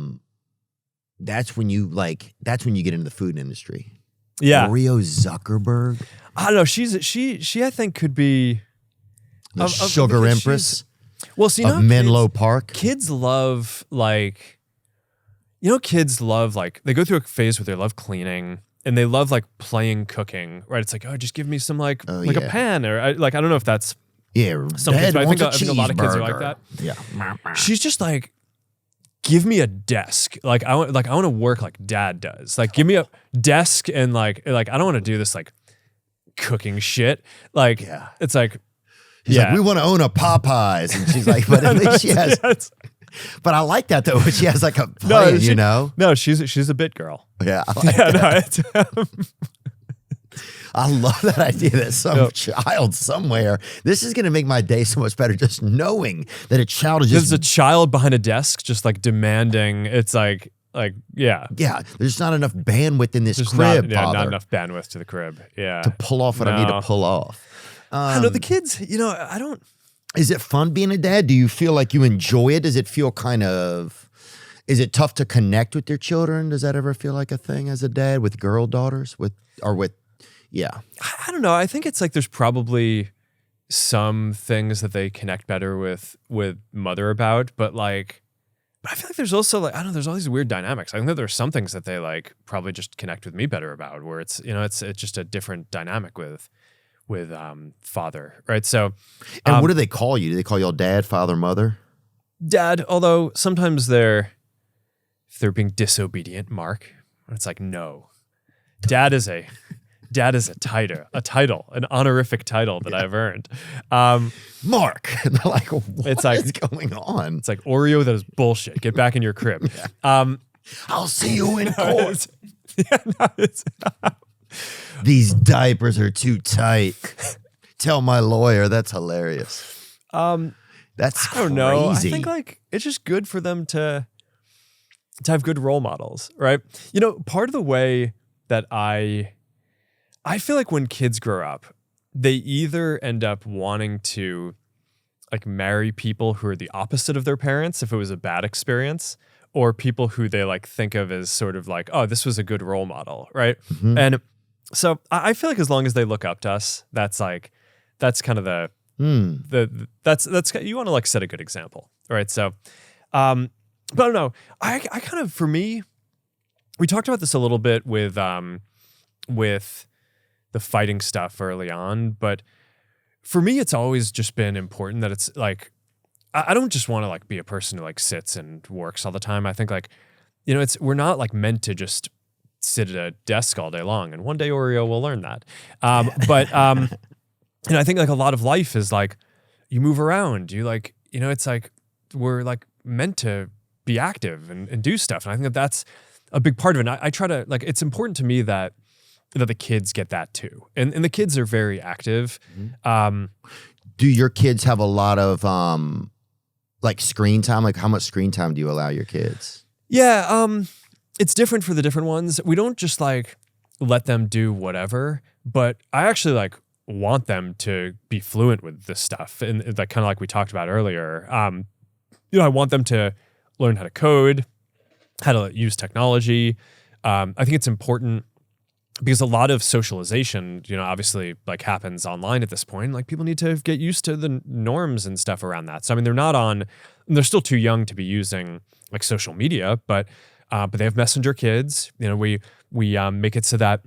when you get into the food industry. Yeah, Oreo Zuckerberg. I don't know. She I think could be the sugar empress. Well, see, of Menlo Park. Kids love like. You know, kids love, like, they go through a phase where they love cleaning and they love, like, playing cooking, right? It's like, oh, just give me some, like a pan or, I don't know if that's some kids, but I think a lot of kids are like that. Yeah. She's just like, give me a desk. Like, I want to work like dad does. Like, give me a desk and, like I don't want to do this, like, cooking shit. Like, it's like, He's like, we want to own a Popeyes. And she's like, but at least she has... But I like that though. She has like a plan, you know. No, she's a bit girl. Yeah, I like that. I love that idea that some child somewhere. This is going to make my day so much better. Just knowing that a child is there's a child behind a desk, just like demanding. It's like yeah. There's not enough bandwidth in this crib. Not enough bandwidth to the crib. Yeah, to pull off what I need to pull off. I know the kids. You know, I don't. Is it fun being a dad? Do you feel like you enjoy it? Does it feel is it tough to connect with your children? Does that ever feel like a thing as a dad with girl daughters yeah. I don't know. I think it's like there's probably some things that they connect better with mother about, but I feel like there's also like, I don't know, there's all these weird dynamics. I think that there's some things that they like probably just connect with me better about where it's, you know, it's just a different dynamic with father, right? So, and what do they call you? Do they call y'all dad, father, mother? Dad, although sometimes if they're being disobedient, Mark, it's like, no. Dad is a title, an honorific title that I've earned. Mark. And they're like, what is going on? It's like, Oreo, that is bullshit. Get back in your crib. I'll see you in court. These diapers are too tight. Tell my lawyer. That's hilarious. That's I don't know. I think like it's just good for them to have good role models, right? You know, part of the way that I feel like when kids grow up, they either end up wanting to like marry people who are the opposite of their parents if it was a bad experience, or people who they like think of as sort of like, oh, this was a good role model, right? Mhm. And so I feel like as long as they look up to us, that's kind of that's you want to like set a good example, right? So, but I don't know. I kind of, for me, we talked about this a little bit with the fighting stuff early on, but for me, it's always just been important that it's like, I don't just want to like be a person who like sits and works all the time. I think like, we're not like meant to just sit at a desk all day long, and one day Oreo will learn that. But I think like a lot of life is like you move around, you like, it's like we're like meant to be active and do stuff. And I think that that's a big part of it. And I try to like, it's important to me that the kids get that too. And the kids are very active. Do your kids have a lot of like screen time? Like how much screen time do you allow your kids? Yeah, it's different for the different ones. We don't just like let them do whatever, but I actually like want them to be fluent with this stuff. And like kind of like we talked about earlier, I want them to learn how to code, how to use technology. I think it's important because a lot of socialization, obviously like happens online at this point. Like people need to get used to the norms and stuff around that. So, I mean, they're still too young to be using like social media, but they have Messenger kids. We make it so that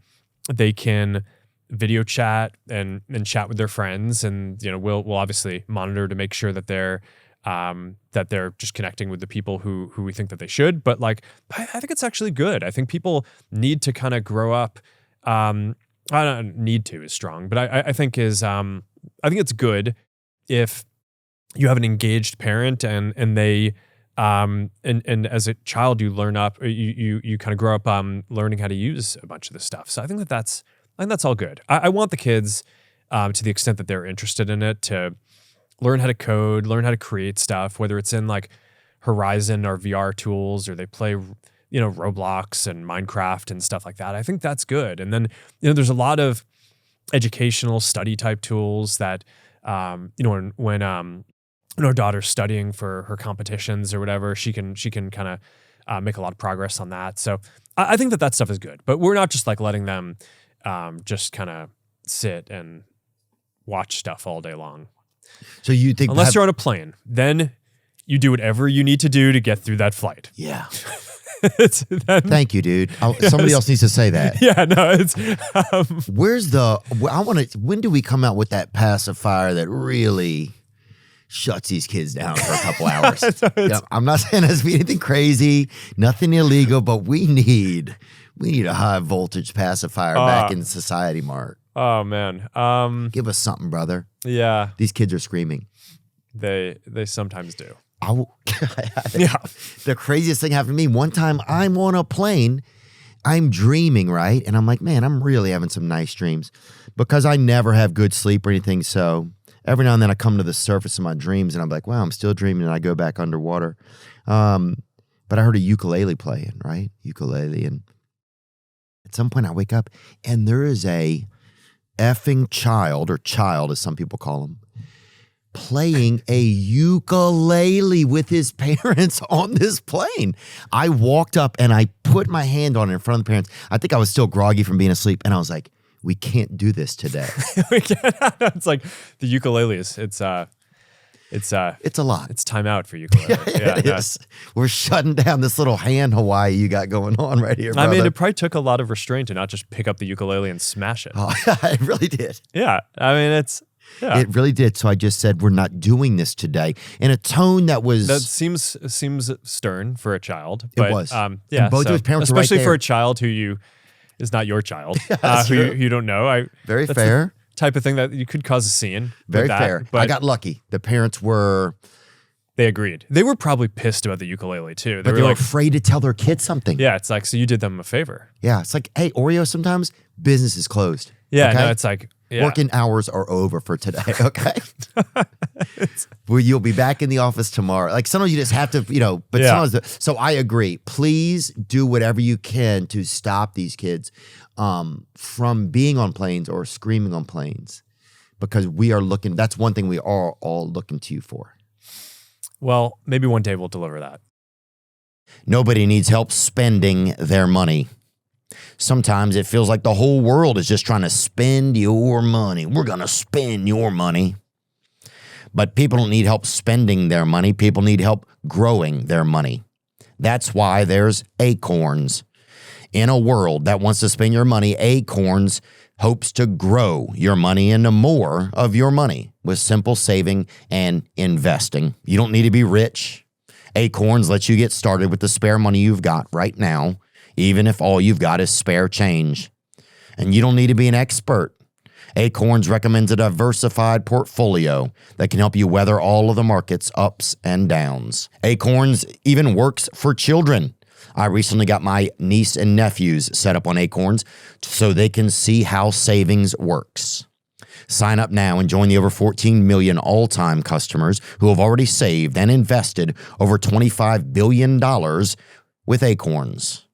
they can video chat and chat with their friends. And, we'll obviously monitor to make sure that they're just connecting with the people who we think that they should. But like, I think it's actually good. I think people need to kind of grow up. I don't need to is strong, but I think I think it's good if you have an engaged parent and they, and as a child, you learn up, you kind of grow up, learning how to use a bunch of this stuff. So I think that's all good. I want the kids, to the extent that they're interested in it, to learn how to code, learn how to create stuff, whether it's in like Horizon or VR tools, or they play Roblox and Minecraft and stuff like that. I think that's good. And then, there's a lot of educational study type tools that, when our daughter's studying for her competitions or whatever, she can kind of make a lot of progress on that. So I think that stuff is good, but we're not just like letting them just kind of sit and watch stuff all day long. So you think unless you're on a plane, then you do whatever you need to do to get through that flight. Yeah. Thank you, dude. Somebody else needs to say that. Yeah, no, it's when do we come out with that pacifier that really shuts these kids down for a couple hours? I'm not saying this be anything crazy, nothing illegal, but we need a high voltage pacifier back in society, Mark. Oh man. Give us something, brother. Yeah. These kids are screaming. They sometimes do. Yeah. The craziest thing happened to me one time. I'm on a plane, I'm dreaming, right? And I'm like, man, I'm really having some nice dreams because I never have good sleep or anything. So every now and then I come to the surface of my dreams and I'm like, wow, I'm still dreaming, and I go back underwater. But I heard a ukulele playing, right? Ukulele. And at some point I wake up and there is a effing child, or child as some people call them, playing a ukulele with his parents on this plane. I walked up and I put my hand on it in front of the parents. I think I was still groggy from being asleep. And I was like, we can't do this today. We can't. It's like the ukulele it's a lot. It's time out for ukulele. Yeah, yes. We're shutting down this little hand Hawaii you got going on right here, brother. I mean, it probably took a lot of restraint to not just pick up the ukulele and smash it. Oh, it really did. Yeah. I mean, yeah. It really did. So I just said, we're not doing this today in a tone that seems stern for a child. But, it was. Yeah. And both of his parents were right especially there. for a child who is not your child, who you don't know. Very fair. Type of thing that you could cause a scene. Very fair. But I got lucky. The parents they agreed. They were probably pissed about the ukulele too. They were afraid to tell their kids something. Yeah, it's like, so you did them a favor. Yeah, it's like, hey, Oreo, sometimes business is closed. Yeah, okay? no, it's like, yeah. Working hours are over for today, okay? Well, you'll be back in the office tomorrow. Like sometimes you just have to, but sometimes. So I agree. Please do whatever you can to stop these kids from being on planes or screaming on planes. because that's one thing we are all looking to you for. Well, maybe one day we'll deliver that. Nobody needs help spending their money. Sometimes it feels like the whole world is just trying to spend your money. We're going to spend your money. But people don't need help spending their money. People need help growing their money. That's why there's Acorns. In a world that wants to spend your money, Acorns hopes to grow your money into more of your money with simple saving and investing. You don't need to be rich. Acorns lets you get started with the spare money you've got right now, even if all you've got is spare change. And you don't need to be an expert. Acorns recommends a diversified portfolio that can help you weather all of the market's ups and downs. Acorns even works for children. I recently got my niece and nephews set up on Acorns so they can see how savings works. Sign up now and join the over 14 million all-time customers who have already saved and invested over $25 billion with Acorns.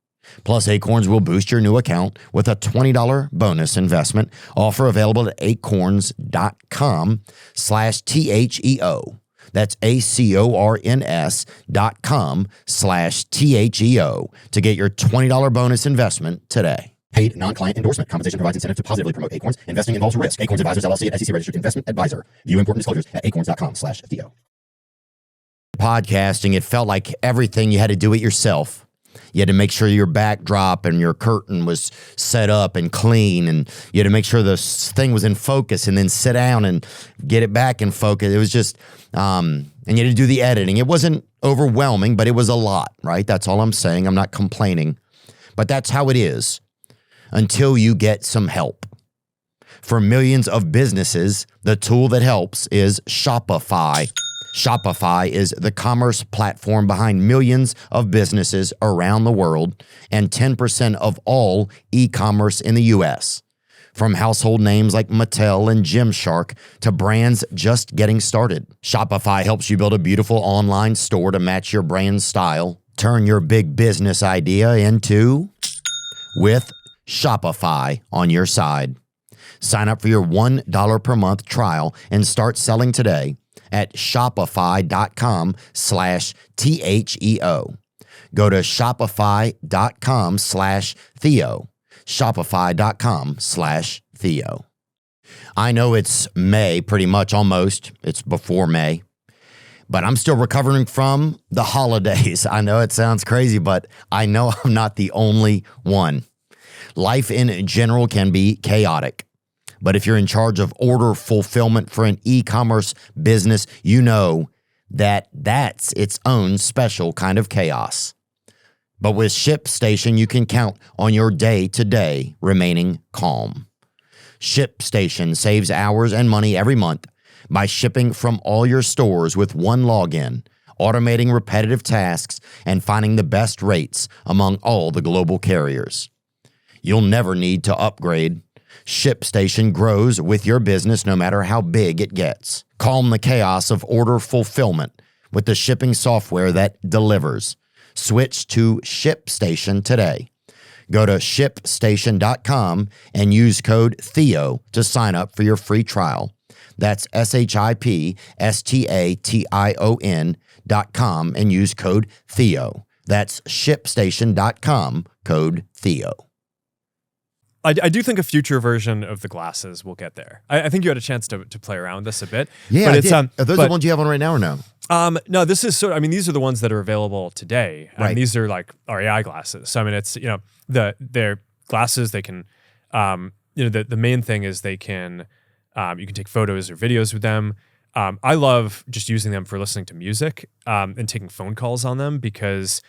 Plus, Acorns will boost your new account with a $20 bonus investment. Offer available at acorns.com/THEO. That's acorns.com/THEO to get your $20 bonus investment today. Paid non-client endorsement. Compensation provides incentive to positively promote Acorns. Investing involves risk. Acorns Advisors LLC, an SEC registered investment advisor. View important disclosures at acorns.com/Theo. Podcasting, it felt like everything you had to do it yourself. You had to make sure your backdrop and your curtain was set up and clean, and you had to make sure the thing was in focus and then sit down and get it back in focus. It was just, and you had to do the editing. It wasn't overwhelming, but it was a lot, right? That's all I'm saying. I'm not complaining, but that's how it is until you get some help. For millions of businesses, the tool that helps is Shopify. Shopify is the commerce platform behind millions of businesses around the world and 10% of all e-commerce in the U.S. From household names like Mattel and Gymshark to brands just getting started. Shopify helps you build a beautiful online store to match your brand style. Turn your big business idea into with Shopify on your side. Sign up for your $1 per month trial and start selling today at shopify.com/THEO. Go to shopify.com/Theo. Shopify.com/Theo. I know it's May, pretty much, almost. It's before May. But I'm still recovering from the holidays. I know it sounds crazy, but I know I'm not the only one. Life in general can be chaotic. But if you're in charge of order fulfillment for an e-commerce business, you know that that's its own special kind of chaos. But with ShipStation, you can count on your day-to-day remaining calm. ShipStation saves hours and money every month by shipping from all your stores with one login, automating repetitive tasks, and finding the best rates among all the global carriers. You'll never need to upgrade. ShipStation grows with your business no matter how big it gets. Calm the chaos of order fulfillment with the shipping software that delivers. Switch to ShipStation today. Go to ShipStation.com and use code Theo to sign up for your free trial. That's ShipStation.com and use code Theo. That's ShipStation.com, code Theo. I do think a future version of the glasses will get there. I think you had a chance to play around with this a bit. Yeah, but I it's, did. Are those the ones you have on right now or no? No, this is these are the ones that are available today. Right. These are like our AI glasses. So, I mean, it's, they're glasses. They can, the main thing is they can, you can take photos or videos with them. I love just using them for listening to music and taking phone calls on them because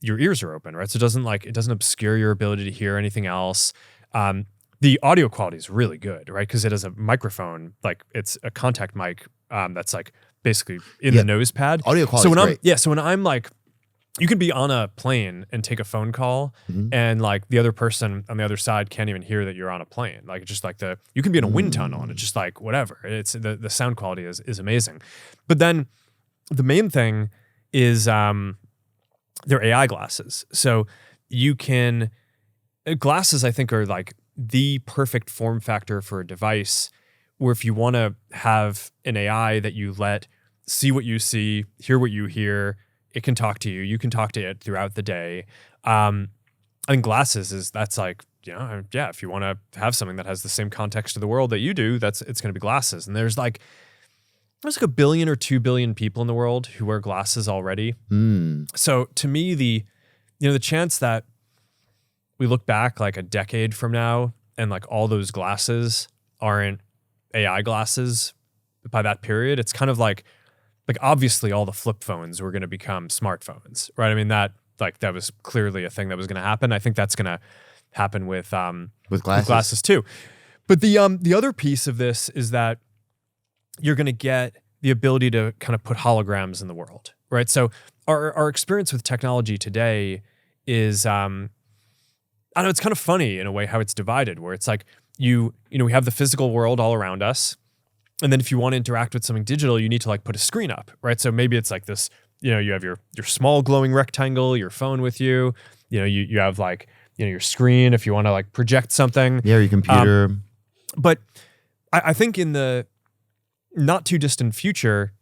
your ears are open, right? So it doesn't obscure your ability to hear anything else. The audio quality is really good, right? Because it has a microphone, like it's a contact mic that's like basically in the nose pad. Audio quality is great. So when I'm like, you can be on a plane and take a phone call and like the other person on the other side can't even hear that you're on a plane. Like it's just like you can be in a wind tunnel and it's just like whatever. It's the sound quality is amazing. But then the main thing is they're AI glasses. So you can, glasses I think are like the perfect form factor for a device where if you want to have an AI that you let see what you see, hear what you hear, it can talk to you. You can talk to it throughout the day. I think glasses that's like, if you want to have something that has the same context of the world that you do, it's going to be glasses. And there's like 1 billion or 2 billion people in the world who wear glasses already. So to me, the chance that we look back like a decade from now and like all those glasses aren't AI glasses by that period, it's kind of like obviously all the flip phones were going to become smartphones, right? I mean, that was clearly a thing that was going to happen. I think that's going to happen with glasses too. But the other piece of this is that you're going to get the ability to kind of put holograms in the world, right? So our experience with technology today is, I know it's kind of funny in a way how it's divided, where it's like we have the physical world all around us, and then if you want to interact with something digital, you need to like put a screen up, right? So maybe it's like this, you have your small glowing rectangle, your phone with you, you have like, your screen if you want to like project something. Yeah, your computer. But I think in the not too distant future,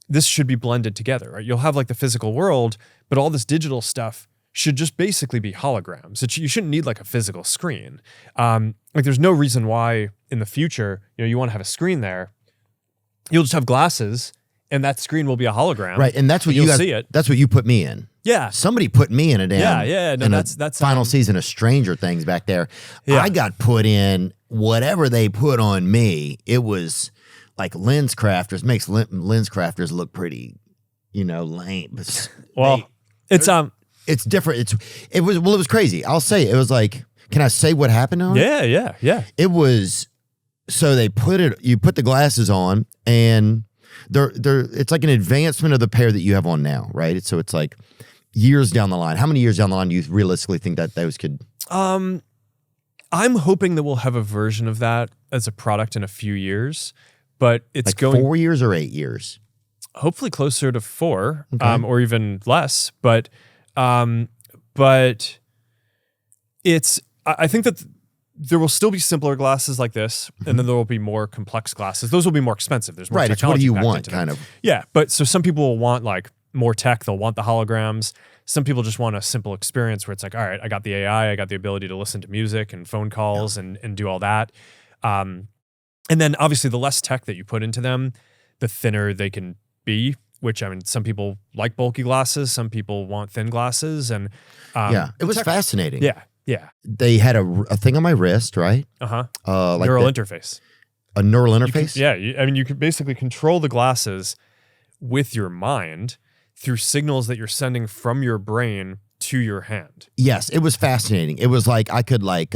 this should be blended together, right? You'll have like the physical world, but all this digital stuff should just basically be holograms. You shouldn't need like a physical screen. Like there's no reason why in the future, you want to have a screen there. You'll just have glasses and that screen will be a hologram. Right. And that's what you'll see it. That's what you put me in. Yeah. Somebody put me in a damn. Yeah. No, that's final season of Stranger Things back there. Yeah. I got put in whatever they put on me. It was like lens crafters, makes lens crafters look pretty, lame. But well, it's different. It was crazy. I'll say it was like, can I say what happened on it? Yeah. It was, so you put the glasses on and it's like an advancement of the pair that you have on now, right? So it's like years down the line. How many years down the line do you realistically think that those could? I'm hoping that we'll have a version of that as a product in a few years, but it's like going 4 years or 8 years. Hopefully closer to 4, Okay. or even less. But it's. I think that there will still be simpler glasses like this, and then there will be more complex glasses. Those will be more expensive. There's more Right. It's what do technology you packed want, into them. kind of. Yeah, but so some people will want like more tech. They'll want the holograms. Some people just want a simple experience where it's like, all right, I got the AI, I got the ability to listen to music and phone calls and do all that. And then obviously the less tech that you put into them, the thinner they can be, which I mean, some people like bulky glasses, some people want thin glasses. And it was fascinating. Yeah. They had a thing on my wrist, right? Like Neural interface. A neural interface? You could basically control the glasses with your mind through signals that you're sending from your brain to your hand. Yes, it was fascinating. It was like I could like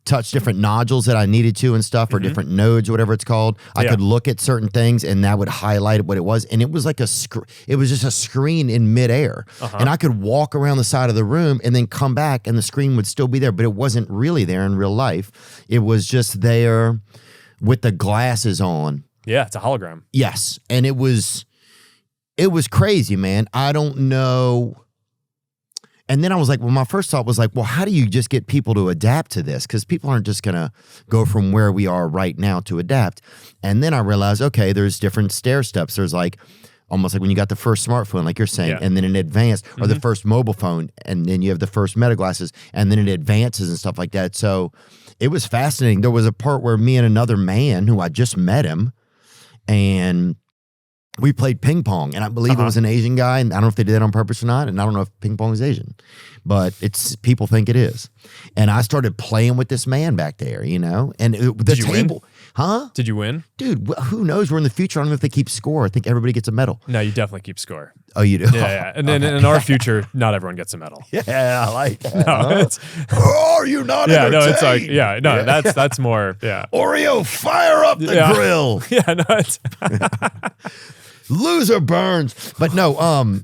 touch different nodules that I needed to and stuff, or different nodes, whatever it's called. I could look at certain things and that would highlight what it was. And it was like it was just a screen in midair. And I could walk around the side of the room and then come back and the screen would still be there, but it wasn't really there in real life. It was just there with the glasses on. Yeah, it's a hologram. Yes. And it was crazy, man. I don't know. And then I was like, well, my first thought was like, well, how do you just get people to adapt to this? Because people aren't just going to go from where we are right now to adapt. And then I realized, okay, there's different stair steps. There's like almost like when you got the first smartphone, like you're saying, and then an advanced, or the first mobile phone, and then you have the first Meta glasses, and then it advances and stuff like that. So it was fascinating. There was a part where me and another man who I just met him, and we played ping pong, and I believe it was an Asian guy, and I don't know if they did that on purpose or not, and I don't know if ping pong is Asian, but people think it is. And I started playing with this man back there, and the table, huh? Did you win? Dude, who knows? We're in the future. I don't know if they keep score. I think everybody gets a medal. No, you definitely keep score. Oh, you do? Yeah. And then in our future, not everyone gets a medal. Yeah, I like that. No, are you not entertained? No, it's like, that's more, Oreo, fire up the grill. Yeah, no, it's... Loser burns. But no,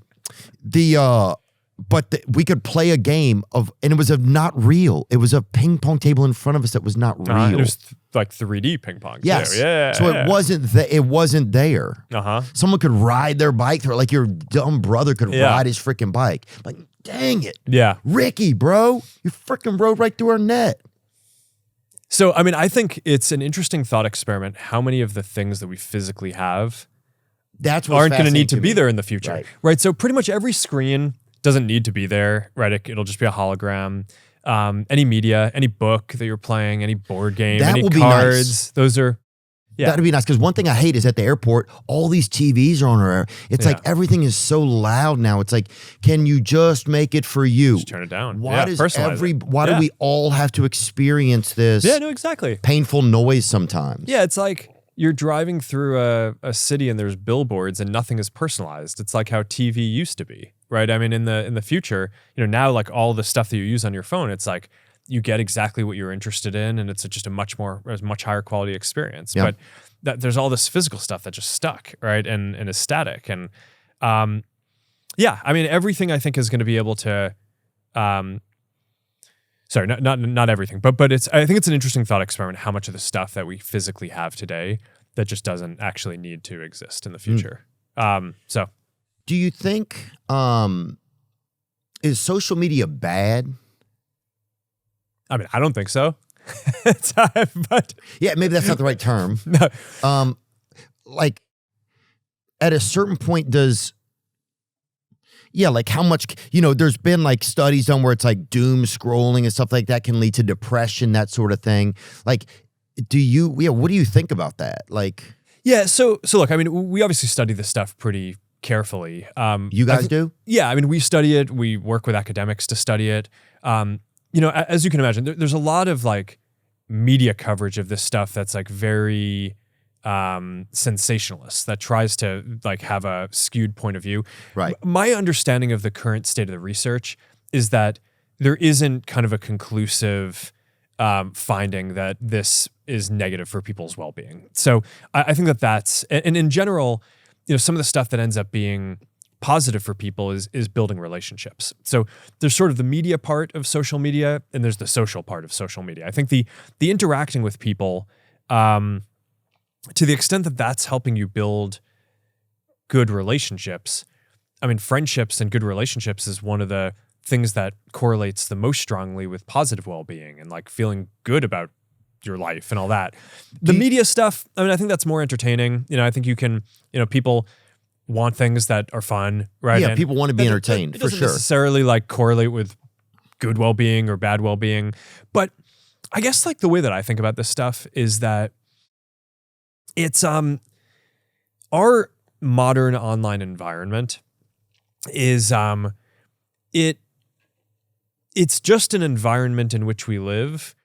we could play a game and it was not real. It was a ping pong table in front of us that was not real. It was like 3D ping pong. Yes. Too. Yeah. So it wasn't there. Someone could ride their bike through, like your dumb brother could ride his freaking bike. Like, dang it. Yeah. Ricky, bro, you freaking rode right through our net. So, I mean, I think it's an interesting thought experiment how many of the things that we physically have That's what's aren't going to need to fascinating be me. there in the future. Right. So pretty much every screen doesn't need to be there, right? It'll just be a hologram. Any media, any book that you're playing, any board game, That any will be cards, nice. those are, yeah. That'd be nice, because one thing I hate is at the airport, all these TVs are on our. It's like everything is so loud now. It's like, can you just make it for you? Just turn it down. Why does personalize it. Why do we all have to experience this? Yeah, no, exactly. Painful noise sometimes. Yeah, it's like you're driving through a city and there's billboards and nothing is personalized. It's like how TV used to be, right? I mean, in the future, now like all the stuff that you use on your phone, it's like you get exactly what you're interested in, and it's just a much higher quality experience. Yeah. But there's all this physical stuff that just stuck, right, and is static. And yeah, I mean, everything I think is going to be able to. Sorry, not everything, but I think it's an interesting thought experiment how much of the stuff that we physically have today that just doesn't actually need to exist in the future. So, do you think is social media bad? I mean, I don't think so. But Yeah, maybe that's not the right term. no. Like at a certain point, like how much, there's been like studies done where it's like doom scrolling and stuff like that can lead to depression, that sort of thing. Like, what do you think about that? Like, Yeah, so look, I mean, we obviously study this stuff pretty carefully. You guys do? Yeah, I mean, we study it. We work with academics to study it. As you can imagine, there's a lot of like media coverage of this stuff that's like very sensationalist, that tries to like have a skewed point of view. Right. My understanding of the current state of the research is that there isn't kind of a conclusive finding that this is negative for people's well-being. So I think that's, and in general, some of the stuff that ends up being positive for people is building relationships. So there's sort of the media part of social media, and there's the social part of social media. I think the interacting with people, to the extent that that's helping you build good relationships, I mean, friendships and good relationships is one of the things that correlates the most strongly with positive well-being and like feeling good about your life and all that. The media stuff, I mean, I think that's more entertaining. I think you can, people want things that are fun, right? Yeah, And people want to be entertained, it for doesn't sure. necessarily like correlate with good well-being or bad well-being. But I guess like the way that I think about this stuff is that it's our modern online environment is it's just an environment in which we live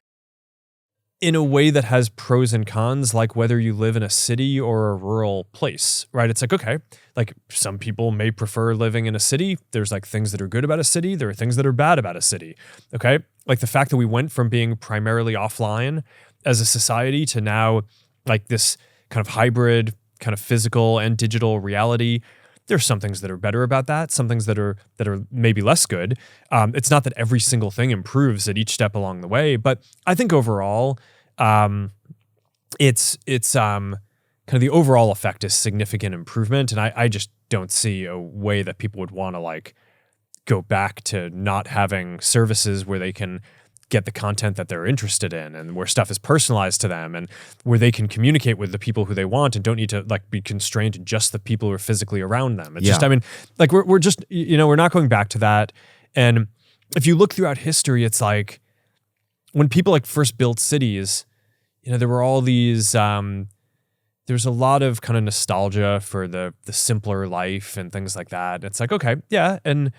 in a way that has pros and cons, like whether you live in a city or a rural place, right? It's like, okay, like some people may prefer living in a city. There's like things that are good about a city. There are things that are bad about a city, okay? Like the fact that we went from being primarily offline as a society to now like this kind of hybrid, kind of physical and digital reality. There's some things that are better about that, some things that are maybe less good. It's not that every single thing improves at each step along the way, but I think overall, it's kind of the overall effect is significant improvement, and I just don't see a way that people would want to like go back to not having services where they can get the content that they're interested in and where stuff is personalized to them and where they can communicate with the people who they want and don't need to like be constrained to just the people who are physically around them. It's just, I mean, like we're just, we're not going back to that. And if you look throughout history, it's like when people like first built cities, there were all these, there's a lot of kind of nostalgia for the simpler life and things like that. It's like, okay, yeah. And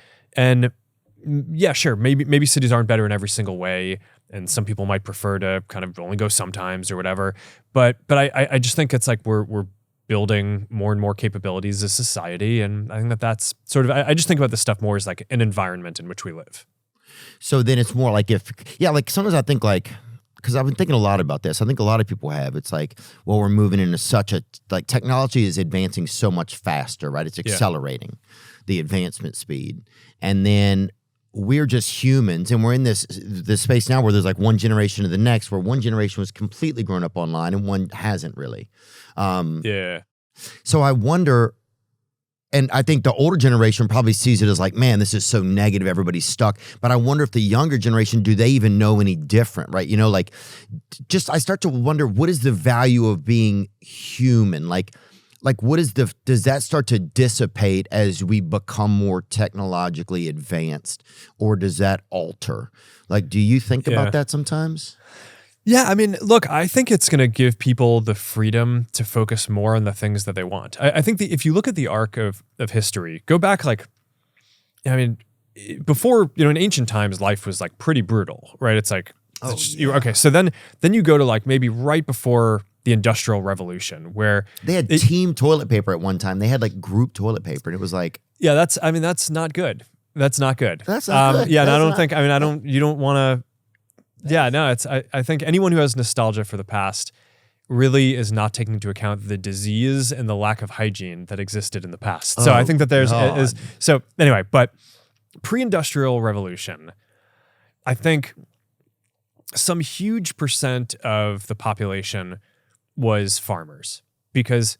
yeah, sure. Maybe cities aren't better in every single way, and some people might prefer to kind of only go sometimes or whatever. But I just think it's like we're building more and more capabilities as a society, and I think that's sort of. I just think about this stuff more as like an environment in which we live. So then it's more like like sometimes I think like, because I've been thinking a lot about this. I think a lot of people have. It's like, well, we're moving into such a, like technology is advancing so much faster, right? It's accelerating the advancement speed. And then we're just humans, and we're in this space now where there's like one generation to the next, where one generation was completely grown up online and one hasn't really. Yeah. So I wonder, and I think the older generation probably sees it as like, man, this is so negative. Everybody's stuck. But I wonder if the younger generation, do they even know any different, right? You know, like just I start to wonder, what is the value of being human? Like what is does that start to dissipate as we become more technologically advanced, or does that alter? Like, do you think about that sometimes? Yeah, I mean, look, I think it's going to give people the freedom to focus more on the things that they want. I think if you look at the arc of history, go back before, in ancient times, life was like pretty brutal, right? It's like, okay, so then you go to like maybe right before the Industrial Revolution, where they had team toilet paper at one time. They had like group toilet paper, and it was like, yeah, that's not good. That's not good. That's not good. Yeah, and you don't want to. Yeah, no, I think anyone who has nostalgia for the past really is not taking into account the disease and the lack of hygiene that existed in the past. So I think that so anyway, but pre-industrial revolution, I think some huge percent of the population was farmers, because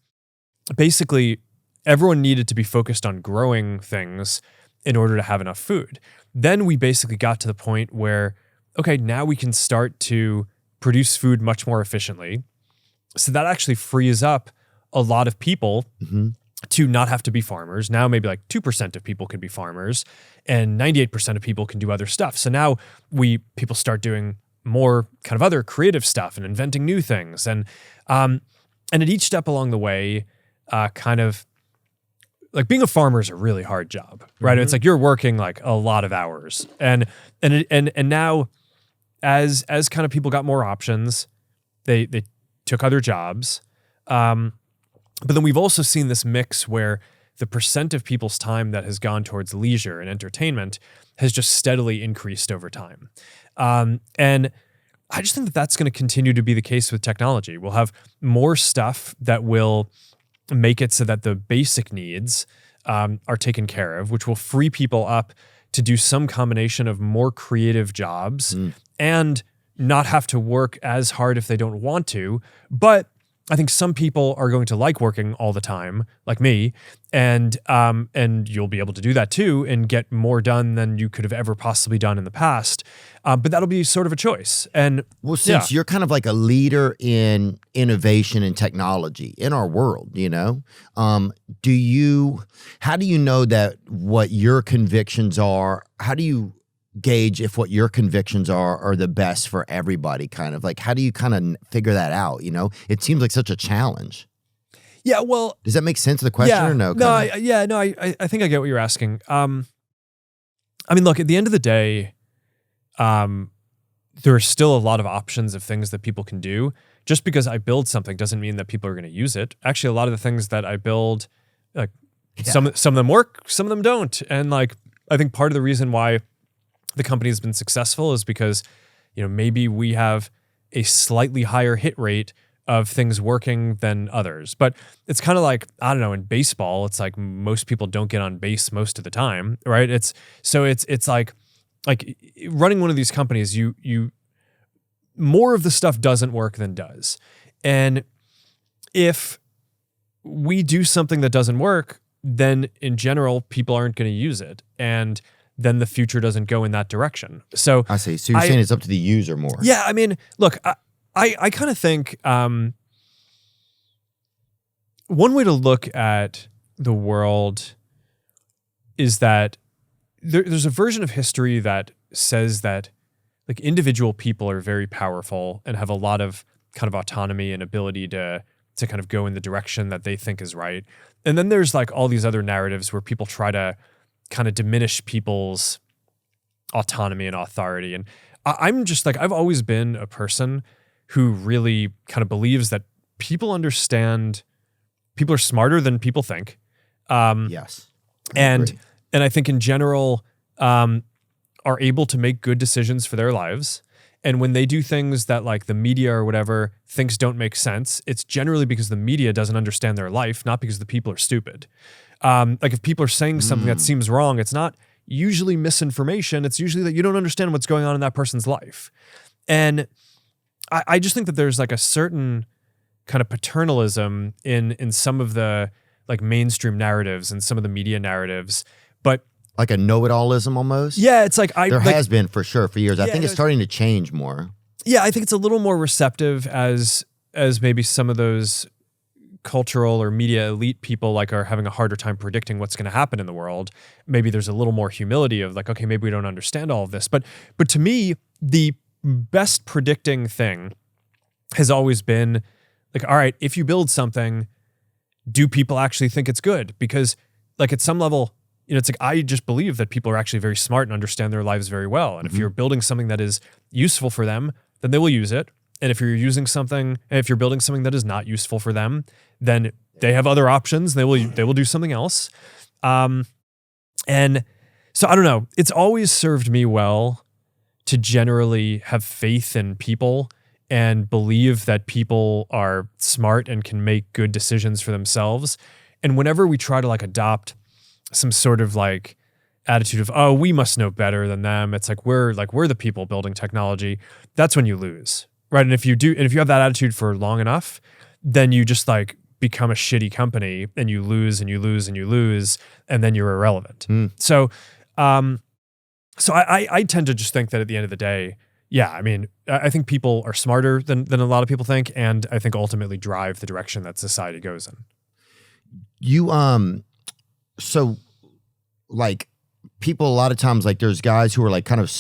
basically everyone needed to be focused on growing things in order to have enough food. Then we basically got to the point where, okay, now we can start to produce food much more efficiently. So that actually frees up a lot of people to not have to be farmers. Now maybe like 2% of people can be farmers, and 98% of people can do other stuff. So now people start doing more kind of other creative stuff and inventing new things. And at each step along the way, kind of like being a farmer is a really hard job, right? It's like you're working like a lot of hours, and now as kind of people got more options, they took other jobs. But then we've also seen this mix where the percent of people's time that has gone towards leisure and entertainment has just steadily increased over time. And I just think that that's going to continue to be the case with technology. We'll have more stuff that will make it so that the basic needs are taken care of, which will free people up to do some combination of more creative jobs and not have to work as hard if they don't want to. But I think some people are going to like working all the time, like me, and you'll be able to do that too and get more done than you could have ever possibly done in the past. But that'll be sort of a choice. And since you're kind of like a leader in innovation and technology in our world, how do you know that what your convictions are? How do you gauge if what your convictions are the best for everybody? Kind of like, how do you kind of figure that out? It seems like such a challenge. Yeah, well, does that make sense of the question or no? I think I get what you're asking. I mean, look, at the end of the day, there are still a lot of options of things that people can do. Just because I build something doesn't mean that people are going to use it. Actually, a lot of the things that I build, some of them work, some of them don't. And like, I think part of the reason why the company has been successful is because, maybe we have a slightly higher hit rate of things working than others. But it's kind of like, I don't know, in baseball, it's like most people don't get on base most of the time, right? It's like running one of these companies, you more of the stuff doesn't work than does. And if we do something that doesn't work, then in general, people aren't going to use it. And then the future doesn't go in that direction. So I see. So you're saying it's up to the user more. Yeah, I mean, look, I kind of think one way to look at the world is that there's a version of history that says that like individual people are very powerful and have a lot of kind of autonomy and ability to kind of go in the direction that they think is right. And then there's like all these other narratives where people try to kind of diminish people's autonomy and authority. And I'm just like, I've always been a person who really kind of believes that people are smarter than people think. Yes. And I think in general, are able to make good decisions for their lives. And when they do things that like the media or whatever thinks don't make sense, it's generally because the media doesn't understand their life, not because the people are stupid. Like if people are saying something that seems wrong, it's not usually misinformation. It's usually that you don't understand what's going on in that person's life. And I just think that there's like a certain kind of paternalism in some of the like mainstream narratives and some of the media narratives. But Like a know-it-allism almost? yeah, it's like There has been for sure for years. I Yeah, think it's starting to change more. yeah, I think it's a little more receptive as maybe some of those cultural or media elite people like are having a harder time predicting what's going to happen in the world. Maybe there's a little more humility of like, okay, maybe we don't understand all of this. But to me, the best predicting thing has always been like, all right, if you build something, do people actually think it's good? Because like at some level, it's like I just believe that people are actually very smart and understand their lives very well. And if you're building something that is useful for them, then they will use it. And if you're building something that is not useful for them, then they have other options. They will do something else. And so I don't know. It's always served me well to generally have faith in people and believe that people are smart and can make good decisions for themselves. And whenever we try to like adopt some sort of like attitude of, oh, we must know better than them, it's like we're the people building technology, that's when you lose. Right. And if you have that attitude for long enough, then you just like become a shitty company and you lose and you lose and you lose, and then you're irrelevant. So I tend to just think that at the end of the day, yeah, I mean, I think people are smarter than a lot of people think, and I think ultimately drive the direction that society goes in. So like people a lot of times, like there's guys who are like kind of,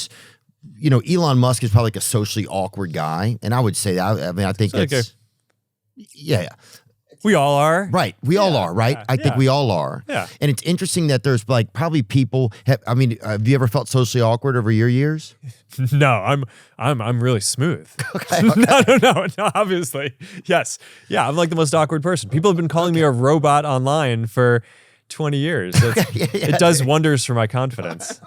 Elon Musk is probably like a socially awkward guy. And I would say that, I mean, I think that's, yeah. We all are. Right. We all are, right? I think we all are. Yeah. And it's interesting that there's like probably people, have you ever felt socially awkward over your years? No, I'm really smooth. Okay. No, obviously. Yes. Yeah, I'm like the most awkward person. People have been calling me a robot online for 20 years. It does wonders for my confidence.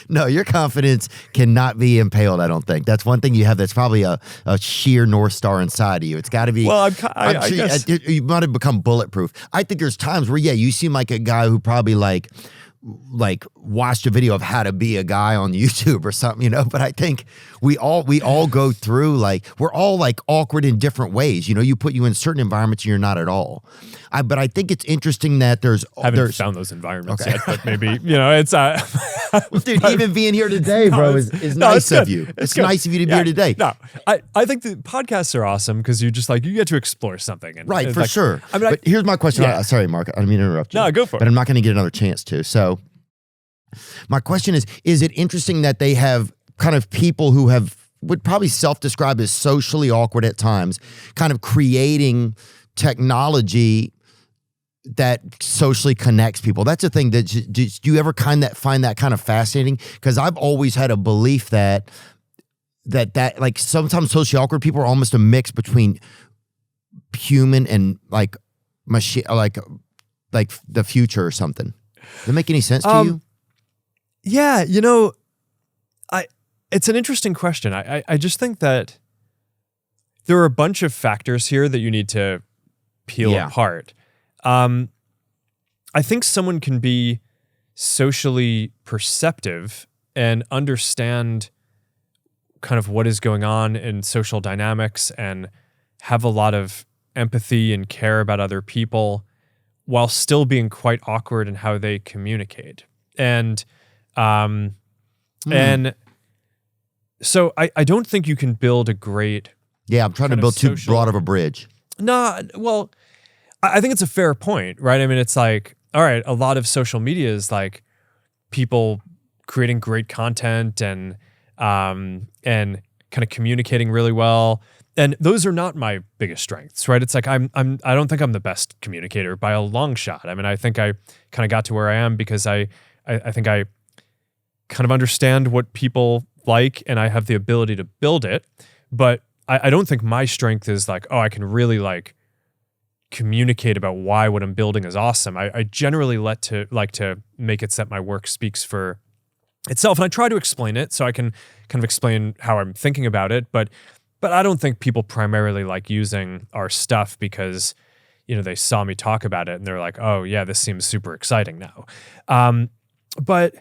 No, your confidence cannot be impaled, I don't think. That's one thing you have that's probably a sheer North Star inside of you. It's got to be. Well, I guess. You might have become bulletproof. I think there's times where, you seem like a guy who probably like watched a video of how to be a guy on YouTube or something, but I think we all go through, like, we're all like awkward in different ways. You put you in certain environments and you're not at all. But I think it's interesting that I haven't found those environments yet, but maybe, it's dude, even being here today, bro, is nice of you. It's nice of you to be here today. No, I think the podcasts are awesome because you just like, you get to explore something. And right, for like, sure. But here's my question. Sorry, Mark, I didn't mean to interrupt you. No, go for it. But I'm not going to get another chance to. So my question is it interesting that they have kind of people who would probably self-describe as socially awkward at times, kind of creating technology that socially connects people? That's the thing. Do you ever find that kind of fascinating? Because I've always had a belief that like sometimes socially awkward people are almost a mix between human and like machine, like the future or something. Does that make any sense to you? Yeah, it's an interesting question. I just think that there are a bunch of factors here that you need to peel apart. I think someone can be socially perceptive and understand kind of what is going on in social dynamics and have a lot of empathy and care about other people while still being quite awkward in how they communicate. And so I don't think you can build a great... Yeah, I'm trying to build too broad of a bridge. No, well, I think it's a fair point, right? I mean, it's like, all right, a lot of social media is like people creating great content and kind of communicating really well. And those are not my biggest strengths, right? It's like I don't think I'm the best communicator by a long shot. I mean, I think I kind of got to where I am because I think I kind of understand what people like and I have the ability to build it. But I don't think my strength is like, oh, I can really like communicate about why what I'm building is awesome. I generally like to make it so that my work speaks for itself. And I try to explain it so I can kind of explain how I'm thinking about it. But I don't think people primarily like using our stuff because, they saw me talk about it and they're like, oh yeah, this seems super exciting now. But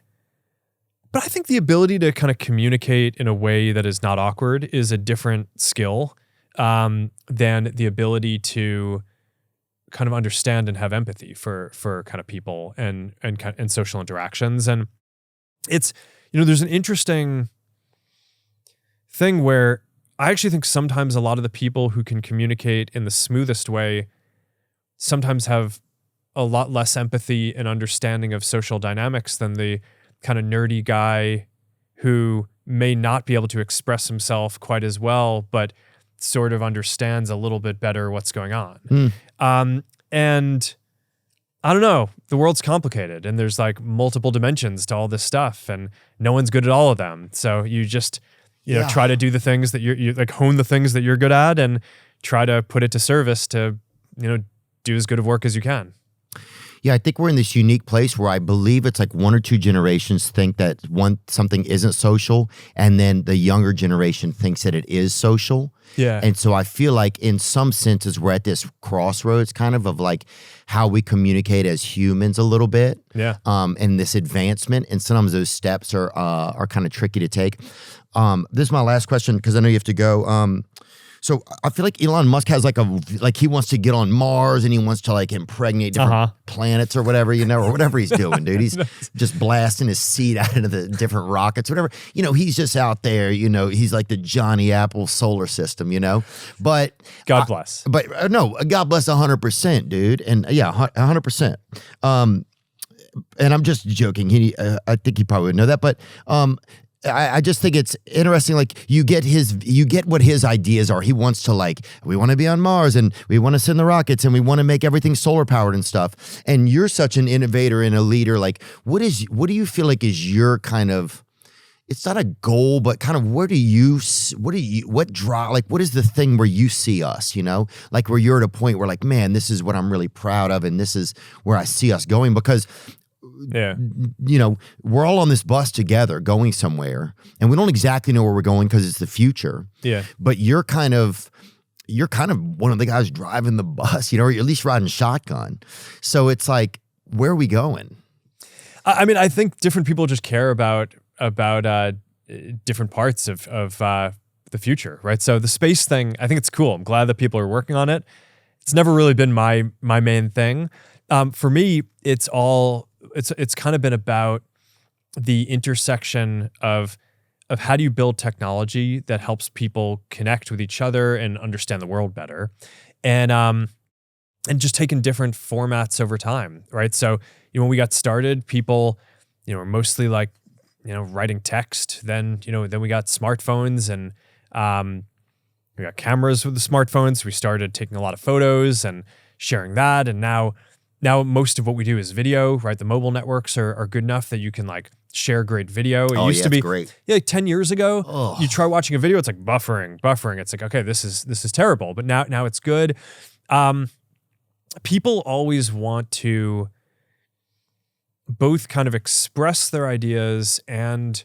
I think the ability to kind of communicate in a way that is not awkward is a different skill than the ability to kind of understand and have empathy for kind of people and social interactions. And it's, there's an interesting thing where I actually think sometimes a lot of the people who can communicate in the smoothest way sometimes have a lot less empathy and understanding of social dynamics than the kind of nerdy guy who may not be able to express himself quite as well, but sort of understands a little bit better what's going on. And I don't know, the world's complicated and there's like multiple dimensions to all this stuff and no one's good at all of them. So you just, try to do the things that you like, hone the things that you're good at and try to put it to service to, do as good of work as you can. Yeah, I think we're in this unique place where I believe it's like one or two generations think that something isn't social, and then the younger generation thinks that it is social. Yeah. And so I feel like in some senses we're at this crossroads kind of like how we communicate as humans a little bit. Yeah. And this advancement, and sometimes those steps are kind of tricky to take. This is my last question because I know you have to go. So I feel like Elon Musk has he wants to get on Mars and he wants to like impregnate different planets or whatever, or whatever he's doing, dude. He's just blasting his seed out into the different rockets, whatever. He's just out there, he's like the Johnny Apple solar system, but God bless. No, God bless 100%, dude. And yeah, 100%. And I'm just joking. I think he probably would know that, but, I just think it's interesting. Like you get what his ideas are. He wants to we want to be on Mars and we want to send the rockets and we want to make everything solar powered and stuff. And you're such an innovator and a leader. Like what do you feel like is your kind of, it's not a goal, but kind of what is the thing where you see us, like where you're at a point where like, man, this is what I'm really proud of. And this is where I see us going because we're all on this bus together going somewhere and we don't exactly know where we're going because it's the future. Yeah. But you're kind of one of the guys driving the bus, or at least riding shotgun. So it's like, where are we going? I mean, I think different people just care about different parts of the future, right? So the space thing, I think it's cool. I'm glad that people are working on it. It's never really been my main thing. For me, it's kind of been about the intersection of how do you build technology that helps people connect with each other and understand the world better, and just taking different formats over time, right? So when we got started, people were mostly like writing text. Then then we got smartphones and we got cameras with the smartphones. We started taking a lot of photos and sharing that, and now most of what we do is video, right? The mobile networks are good enough that you can like share great video. It used to be great. Yeah, like 10 years ago, you try watching a video, it's like buffering. It's like, okay, this is terrible. But now it's good. People always want to both kind of express their ideas and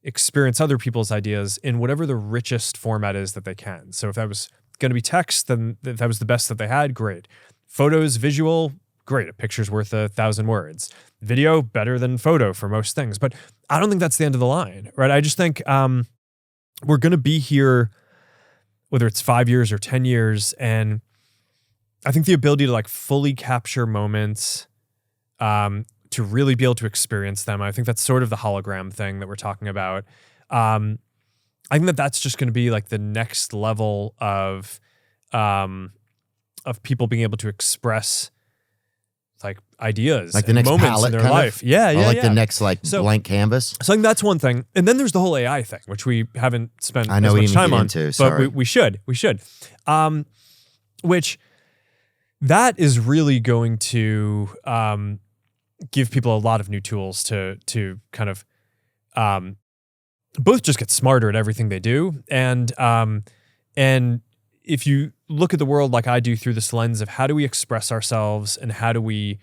experience other people's ideas in whatever the richest format is that they can. So if that was going to be text, then that was the best that they had, great. Photos, visual, great. A picture's worth 1,000 words. Video, better than photo for most things. But I don't think that's the end of the line, right? I just think we're going to be here, whether it's 5 years or 10 years. And I think the ability to like fully capture moments, to really be able to experience them. I think that's sort of the hologram thing that we're talking about. I think that's just going to be like the next level of people being able to express like ideas, like the next moments palette in their life. Yeah. The next blank canvas. So I think that's one thing. And then there's the whole AI thing, which we haven't spent as much time on, but we should. Which that is really going to give people a lot of new tools to kind of both just get smarter at everything they do, and if you look at the world like I do through this lens of how do we express ourselves and how do we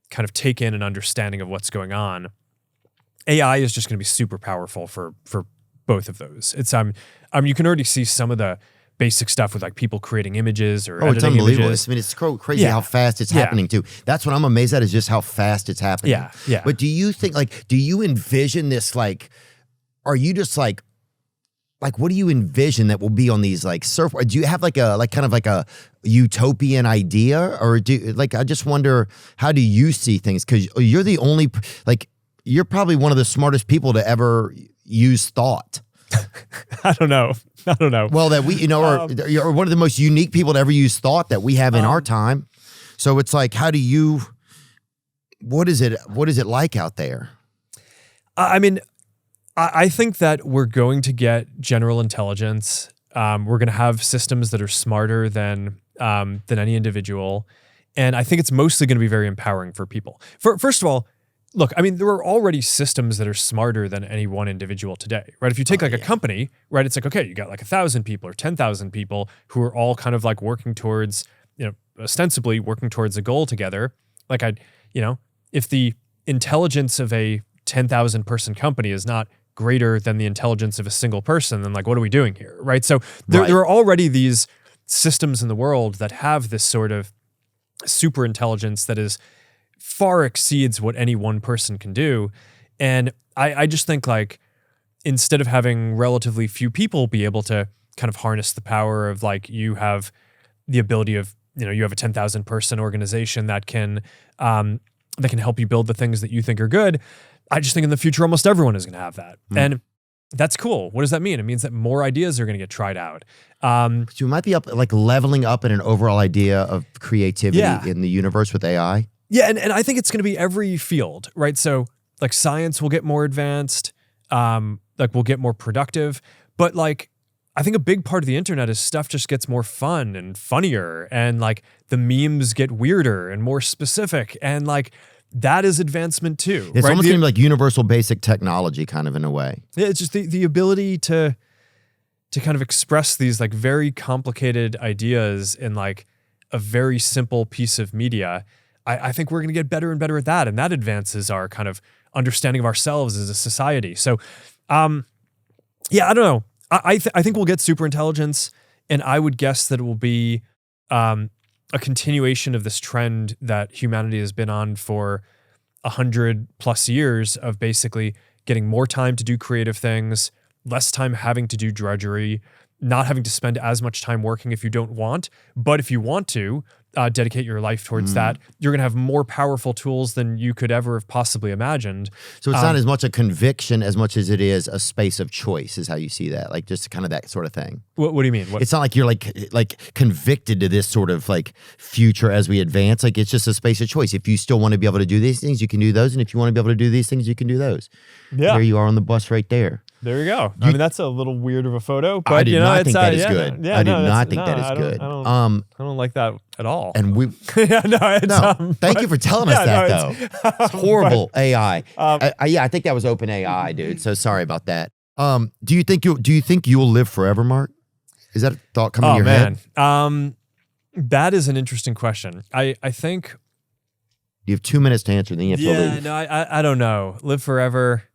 kind of take in an understanding of what's going on, AI is just going to be super powerful for both of those. It's you can already see some of the basic stuff with like people creating images or editing it's unbelievable. images. I mean, it's crazy how fast it's happening too. That's what I'm amazed at, is just how fast it's happening. Yeah. But do you think do you envision this are you just like, what do you envision that will be on these like surfboards? Do you have like a utopian idea, or I just wonder, how do you see things? Because you're the only, like, you're probably one of the smartest people to ever use thought. I don't know. Well, that we, or you're one of the most unique people to ever use thought that we have in our time. So it's like, what is it like out there? I mean, I think that we're going to get general intelligence. We're going to have systems that are smarter than any individual. And I think it's mostly going to be very empowering for people. First of all, look, I mean, there are already systems that are smarter than any one individual today, right? If you take a company, right, it's like, okay, you got like 1,000 people or 10,000 people who are all kind of like working towards, ostensibly working towards a goal together. Like if the intelligence of a 10,000 person company is not greater than the intelligence of a single person, then like, what are we doing here, right? So there are already these systems in the world that have this sort of super intelligence that is far exceeds what any one person can do. And I just think, like, instead of having relatively few people be able to kind of harness the power of, like, you have the ability of, you have a 10,000 person organization that can help you build the things that you think are good. I just think in the future, almost everyone is going to have that. And that's cool. What does that mean? It means that more ideas are going to get tried out. So you might be leveling up in an overall idea of creativity in the universe with AI. Yeah, and I think it's going to be every field, right? So, like, science will get more advanced, we'll get more productive, but, like, I think a big part of the internet is stuff just gets more fun and funnier, and, like, the memes get weirder and more specific, and, like, that is advancement too. It's right? almost going to be like universal basic technology, kind of, in a way. Yeah, it's just the ability to kind of express these, like, very complicated ideas in, like, a very simple piece of media. I think we're going to get better and better at that, and that advances our kind of understanding of ourselves as a society. So, I don't know. I think we'll get super intelligence, and I would guess that it will be a continuation of this trend that humanity has been on for 100+ years of basically getting more time to do creative things, less time having to do drudgery, not having to spend as much time working if you don't want. But if you want to dedicate your life towards that, you're going to have more powerful tools than you could ever have possibly imagined. So it's not as much a conviction as much as it is a space of choice, is how you see that, like just kind of that sort of thing. What do you mean? It's not like you're like convicted to this sort of like future as we advance. Like, it's just a space of choice. If you still want to be able to do these things, you can do those. And if you want to be able to do these things, you can do those. Yeah. There you are on the bus right there. There you go. I mean, that's a little weird of a photo, but I do not think that is good. good. I do not think that is good. I don't like that at all. And we thank you for telling us that, though. It's horrible. AI. I think that was open AI, dude. So sorry about that. Do you think you'll live forever, Mark? Is that a thought coming to your head? That is an interesting question. I think you have 2 minutes to answer, then you have to leave. No, I don't know. Live forever.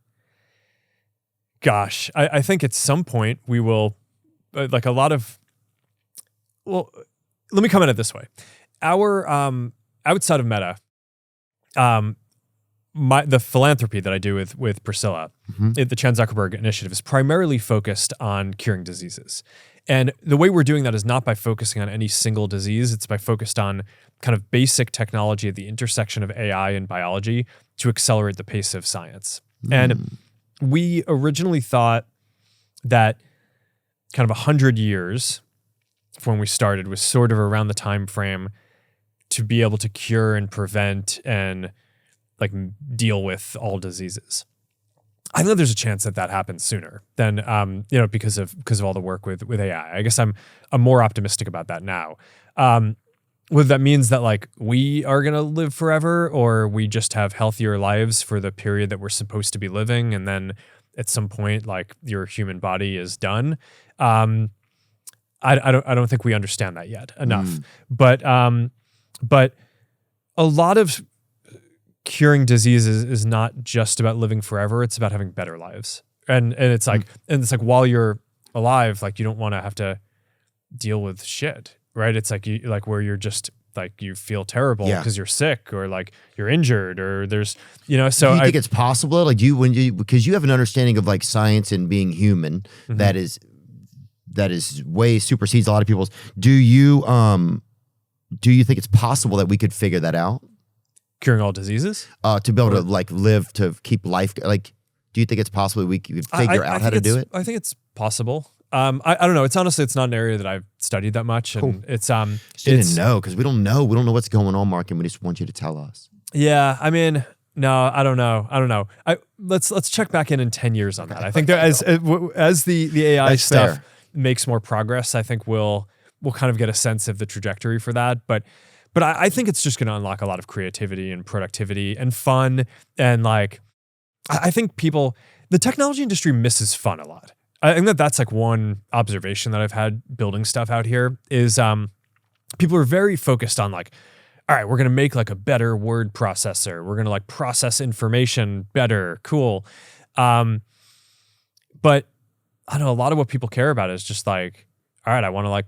Gosh, I think at some point we will, like a lot of, well, let me come at it this way. Our, outside of Meta, the philanthropy that I do with Priscilla, the Chan Zuckerberg initiative, is primarily focused on curing diseases. And the way we're doing that is not by focusing on any single disease. It's by focused on kind of basic technology at the intersection of AI and biology to accelerate the pace of science. And we originally thought that kind of 100 years from when we started was sort of around the time frame to be able to cure and prevent and like deal with all diseases. I think there's a chance that happens sooner than because of all the work with AI. I guess I'm more optimistic about that now. Whether that means that like we are going to live forever or we just have healthier lives for the period that we're supposed to be living, and then at some point like your human body is done. I don't think we understand that yet enough. But a lot of curing diseases is not just about living forever. It's about having better lives. And it's like while you're alive, like you don't want to have to deal with shit. Right? It's like where you're just like you feel terrible because you're sick or like you're injured or there's so think it's possible, like because you have an understanding of like science and being human that is way supersedes a lot of people's. Do you think it's possible that we could figure that out? Curing all diseases? To be able to like live, to keep life, like, do you think it's possible we could figure out how to do it? I think it's possible. I don't know. It's not an area that I've studied that much, and it's Just didn't know, because we don't know what's going on, Mark, and we just want you to tell us. Yeah, I mean, no, I don't know. Let's check back in 10 years on that. I think that as the AI That's stuff fair. makes more progress, I think we'll kind of get a sense of the trajectory for that. But I think it's just going to unlock a lot of creativity and productivity and fun, and like I think the technology industry misses fun a lot. I think that's like one observation that I've had building stuff out here is people are very focused on like, all right, we're going to make like a better word processor. We're going to like process information better. Cool. But I don't know, a lot of what people care about is just like, all right, I want to like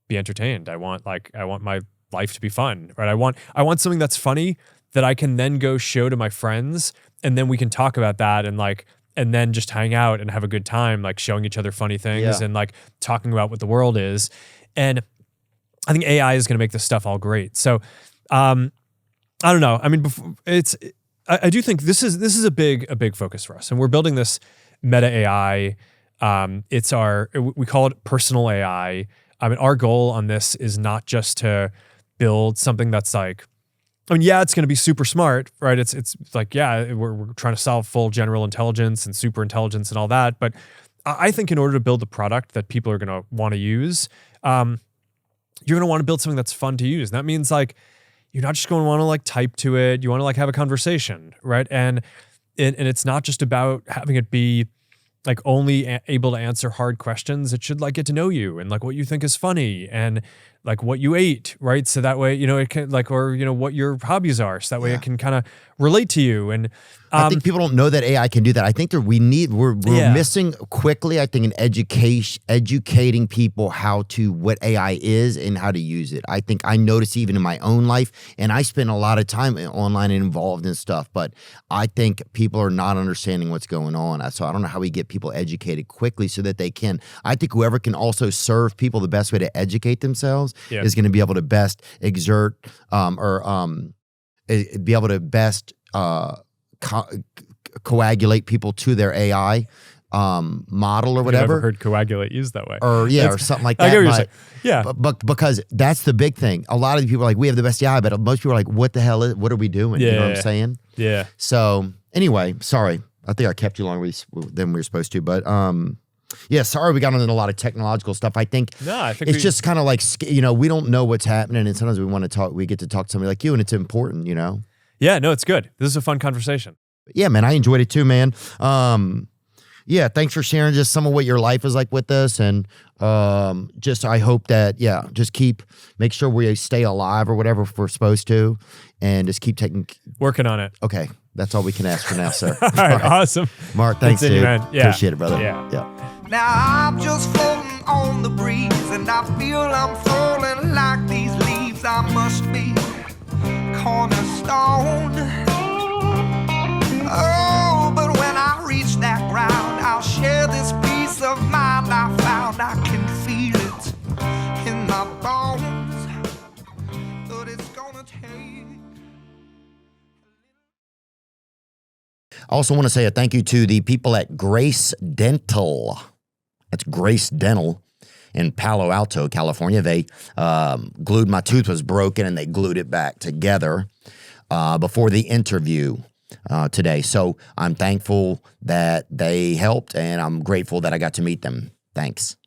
be entertained. I want my life to be fun, right? I want something that's funny that I can then go show to my friends, and then we can talk about that and then just hang out and have a good time, like showing each other funny things and like talking about what the world is. And I think AI is going to make this stuff all great. So, I don't know. I mean, I do think this is a big focus for us, and we're building this meta AI. We call it personal AI. I mean, our goal on this is not just to build something that's like, I mean, yeah, it's going to be super smart, right? It's like, yeah, we're trying to solve full general intelligence and super intelligence and all that. But I think in order to build a product that people are going to want to use, you're going to want to build something that's fun to use. And that means like, you're not just going to want to like type to it. You want to like have a conversation, right? And it's not just about having it be like only able to answer hard questions. It should like get to know you and like what you think is funny and like what you ate, right? So that way, it can like, or, what your hobbies are. So that way it can kind of relate to you. And I think people don't know that AI can do that. I think we're missing quickly, I think, in educating people what AI is and how to use it. I think I notice even in my own life, and I spend a lot of time online and involved in stuff, but I think people are not understanding what's going on. So I don't know how we get people educated quickly so that they can. I think whoever can also serve people the best way to educate themselves is going to be able to best exert be able to best coagulate people to their AI model or whatever. I've never heard coagulate used that way. Or or something like that. I get what you're saying. Yeah. But because that's the big thing. A lot of the people are like, we have the best AI, but most people are like, what the hell what are we doing? You know what I'm saying? Yeah. So anyway, sorry. I think I kept you longer than we were supposed to, but sorry we got into a lot of technological stuff. I think it's just kind of like, we don't know what's happening, and sometimes we get to talk to somebody like you, and it's important, Yeah, no, it's good. This is a fun conversation. Yeah, man, I enjoyed it too, man. Thanks for sharing just some of what your life is like with us, and I hope that make sure we stay alive or whatever if we're supposed to, and just keep working on it. Okay, that's all we can ask for now, sir. All right, awesome. Mark, thanks, dude. Man. Yeah. Appreciate it, brother. Yeah. Now I'm just floating on the breeze, and I feel I'm falling like these leaves. I must be cornerstone. Oh, but when I reach that ground, I'll share this peace of mind I found. I can feel it in my bones, but it's gonna take. I also want to say a thank you to the people at Grace Dental. That's Grace Dental in Palo Alto, California. They my tooth was broken, and they glued it back together before the interview today. So I'm thankful that they helped, and I'm grateful that I got to meet them. Thanks.